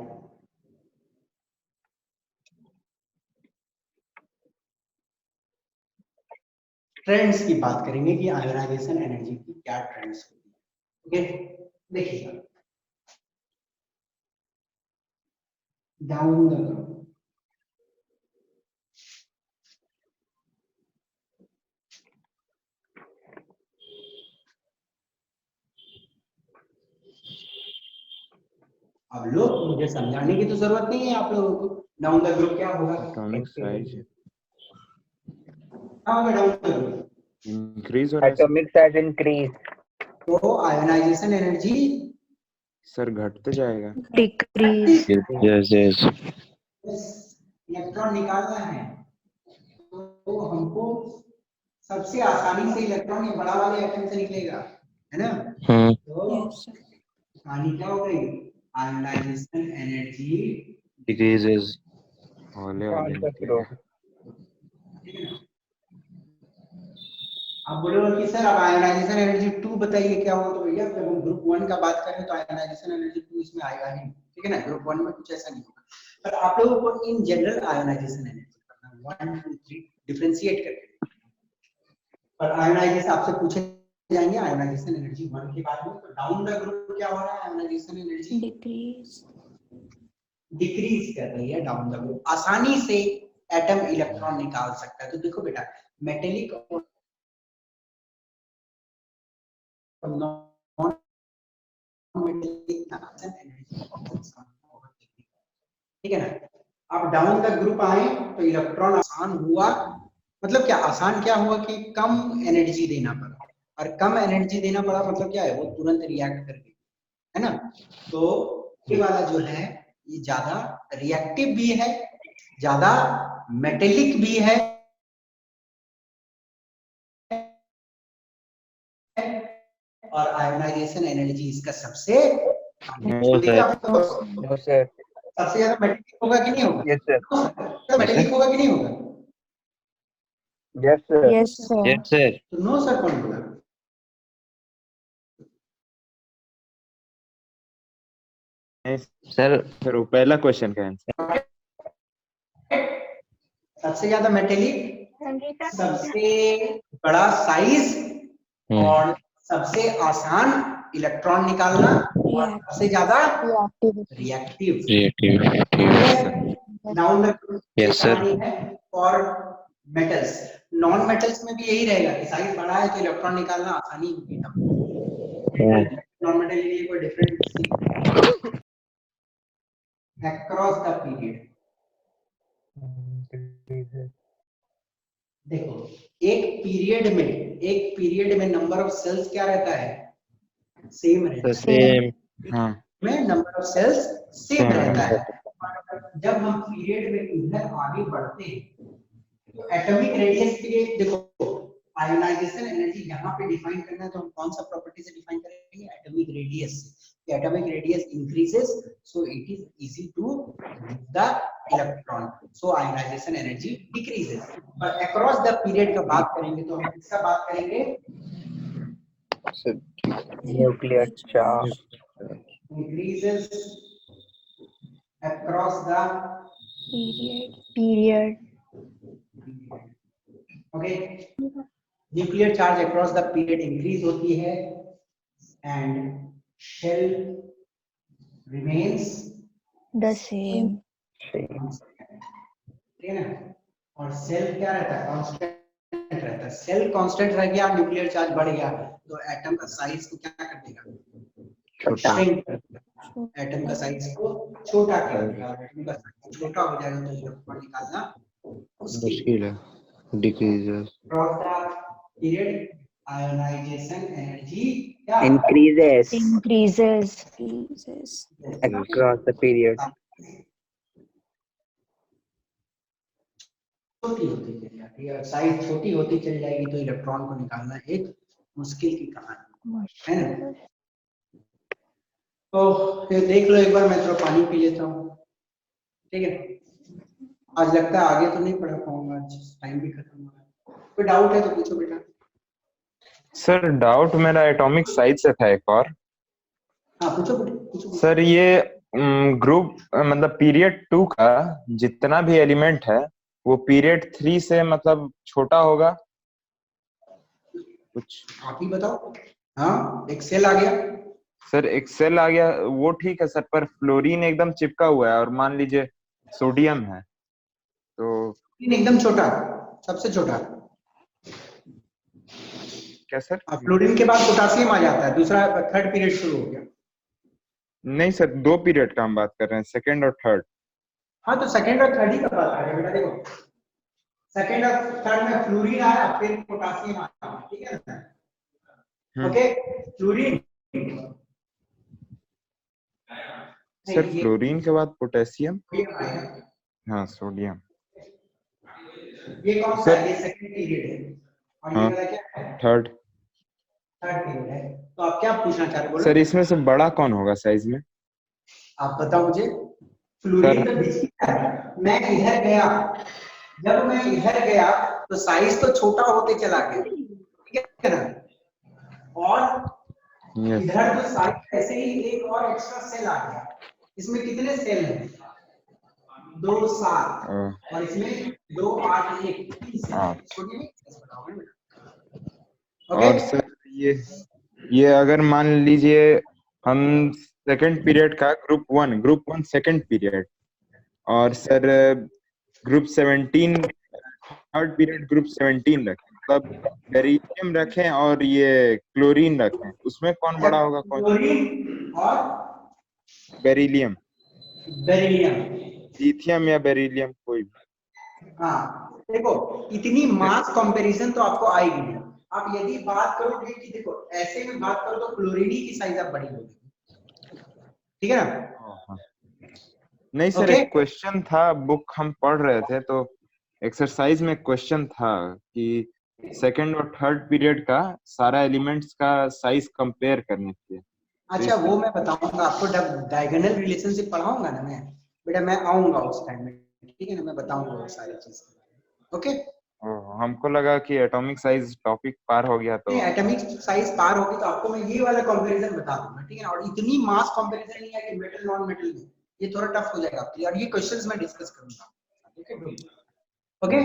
trends की बात करेंगे कि आयोनाइजेशन एनर्जी की क्या ट्रेंड्स होती है। ओके, देखिएगा डाउन द ग्रुप, अब लोग मुझे समझाने की तो जरूरत नहीं है आप लोगों को। डाउन द ग्रुप क्या होगा, atomic size down the group increase हो रहा है एटॉमिक साइज इंक्रीज, तो आयोनाइजेशन एनर्जी सर, घटते जाएगा। Decrease. यस यस इलेक्ट्रॉन निकालना है तो हमको सबसे आसानी से इलेक्ट्रॉन ये बड़ा वाले एटम से निकलेगा, है ना। तो Yes, sir. कहानी क्या हो गई, आयोनाइजेशन एनर्जी डिक्रीजेस, हौले हौले निकलेगा। ठीक है ना। आप बोलोगे कि सर अब आयोनाइजेशन एनर्जी 2 बताइए क्या हुआ, तो भैया जब हम ग्रुप 1 का बात कर रहे हैं तो आयोनाइजेशन एनर्जी 2 इसमें आएगा ही नहीं, ठीक है ना। ग्रुप 1 में कुछ ऐसा नहीं होगा। पर आप लोगों को इन जनरल आयोनाइजेशन एनर्जी करना 1 2 3 डिफरेंशिएट करके, पर आयोनाइजेशन आपसे पूछे जाएंगे आयोनाइजेशन एनर्जी 1 के बाद में, तो डाउन द ग्रुप क्या हो रहा है, आयोनाइजेशन एनर्जी Decrease. डिक्रीज कर रही है। डाउन द ग्रुप आसानी से एटम इलेक्ट्रॉन निकाल सकता है। तो देखो बेटा, मेटेलिक और नॉन मेटेलिक ठीक है ना। अब डाउन द ग्रुप आए तो इलेक्ट्रॉन आसान हुआ, मतलब क्या आसान क्या हुआ कि कम एनर्जी देना पड़ा, और कम एनर्जी देना पड़ा मतलब क्या है, वो तुरंत रिएक्ट कर गई, है ना। तो ये वाला जो है ये ज्यादा रिएक्टिव भी है, ज्यादा मेटेलिक भी है, और आयोनाइजेशन एनर्जी इसका सबसे सबसे ज्यादा मेटेलिक होगा कि नहीं होगा, यस सर, मेटेलिक होगा कि नहीं होगा, yes sir, Yes, sir. Yes sir, तो नो सर कौन बोला। सर फिर वो पहला क्वेश्चन का आंसर। सबसे ज्यादा मेटेलिक, सबसे बड़ा साइज और सबसे आसान इलेक्ट्रॉन निकालना, और React. सबसे ज्यादा Reactivity. Reactive. Down the yes sir, है और मेटल्स, नॉन मेटल्स में भी यही रहेगा कि साइज बड़ा है तो इलेक्ट्रॉन निकालना आसानी होगी। नॉन मेटल के लिए कोई डिफरेंट अक्रॉस द पीरियड, देखो एक पीरियड में नंबर ऑफ सेल्स क्या रहता है, सेम रहता है, सेम, हाँ में नंबर ऑफ सेल्स सेम रहता है। जब हम पीरियड में इधर आगे बढ़ते हैं तो एटॉमिक रेडियस के लिए देखो, आयोनाइजेशन एनर्जी यहाँ पे डिफाइन करना है तो हम कौन सा प्रॉपर्टी से डिफाइन करेंगे, एटॉमिक रेडियस से। Atomic radius increases so it is easy to the electron, so ionisation energy decreases. पर अक्रॉस द पीरियड का बात करेंगे तो हम किसका बात करेंगे, nuclear charge, increases across the Period. okay, nuclear charge across the period increase होती है and shell remains The same. ठीक है ना। और सेल क्या रहता है, कांस्टेंट रहता है। सेल कांस्टेंट रह गया, न्यूक्लियर चार्ज बढ़ गया तो एटम का साइज को क्या कर देगा, छोटा shrink कर देगा, एटम का साइज को छोटा कर देगा। एटम का साइज छोटा हो जाएगा तो इलेक्ट्रॉन निकालना मुश्किल है decreases Across the period, ionization energy क्या increases increases. across the period छोटी होती चली जाती है, साइज छोटी होती चली जाएगी तो इलेक्ट्रॉन को निकालना एक मुश्किल की कहानी है ना। तो ये देख लो एक बार, मैं थोड़ा पानी पी लेता हूँ, ठीक है। आज लगता है आगे तो नहीं पढ़ा पाऊंगा, आज टाइम भी खत्म हो रहा है। कोई डाउट है तो पूछो बेटा। सर डाउट मेरा एटॉमिक साइज से था एक और। हाँ पूछो बेटा, पूछो। सर ये ग्रुप मतलब पीरियड 2 का जितना भी एलिमेंट है वो पीरियड 3 से मतलब छोटा होगा कुछ? आप ही बताओ। हाँ एक्सेल आ गया सर, एक्सेल आ गया वो ठीक है सर, पर फ्लोरीन एकदम चिपका हुआ है और मान लीजिए सोडियम है तो एकदम छोटा, सबसे छोटा। क्या सर? फ्लोरीन के बाद पोटासियम आ जाता है, दूसरा थर्ड पीरियड शुरू हो गया। नहीं सर, 2 पीरियड का हम बात कर रहे हैं, सेकंड और थर्ड। हाँ तो सेकंड और थर्ड ही का बात आ रहा है बेटा। देखो सेकंड और थर्ड में फ्लोरीन आया, फिर पोटासियम आया, ठीक है ना। ओके फ्लोरीन सर फ्लोरीन के बाद पोटेशियम, आया। हाँ सोडियम। ये कौन सा है? ये सेकंड पीरियड है और ये हाँ, वाला क्या है? थर्ड पीरियड है। तो आप क्या पूछना चाह रहे हो? सर इसमें से बड़ा कौन होगा साइज में? आप बताओ मुझे। फ्लोरीन तो बीच में है, मैं इधर गया, जब मैं इधर गया तो साइज तो छोटा होते चला गया, ठीक है ना। और इधर तो साइज ऐसे ही एक और एक्स्ट्रा सेल आ गया। इसमें कितने सेल हैं? 2 7 और इसमें 2 8 1 3 सेल। छोटी में बताओगे बेटा। और सर ये अगर मान लीजिए हम सेकंड पीरियड का ग्रुप 1 सेकंड पीरियड और sir group 17 third period group 17 रखें, मतलब बेरिलियम रखें और ये क्लोरीन रखें, उसमें कौन बड़ा होगा? कौन? क्लोरीन और बेरिलियम, बेरिलियम, लिथियम या बेरिलियम कोई भी। हाँ देखो इतनी मास कंपैरिजन तो आपको आएगी नहीं। आप यदि बात करोगे कि देखो ऐसे में बात करो तो क्लोरीन की साइज आप बड़ी होगी, ठीक है ना। नहीं सर एक क्वेश्चन था, बुक हम पढ़ रहे थे तो एक्सरसाइज में क्वेश्चन था कि सेकंड और थर्ड पीरियड का सारा एलिमेंट्स का साइज कंपेयर करने के लिए। अच्छा वो मैं बताऊंगा आपको, जब डायगोनल रिलेशनशिप पढ़ाऊंगा ना मैं बेटा, मैं आऊंगा उस टाइम में, ठीक है ना, मैं बताऊंगा वो सारी चीज। ओके हमको लगा कि एटॉमिक साइज टॉपिक पार हो गया तो नहीं, एटॉमिक साइज पार होगी तो आपको मैं ये वाला कंपैरिजन बता दूंगा, ठीक है ना। और इतनी मास कंपैरिजन नहीं है कि मेटल नॉन मेटल में, ये थोड़ा टफ हो जाएगा आपके लिए और ये क्वेश्चंस मैं डिस्कस करूंगा, ओके।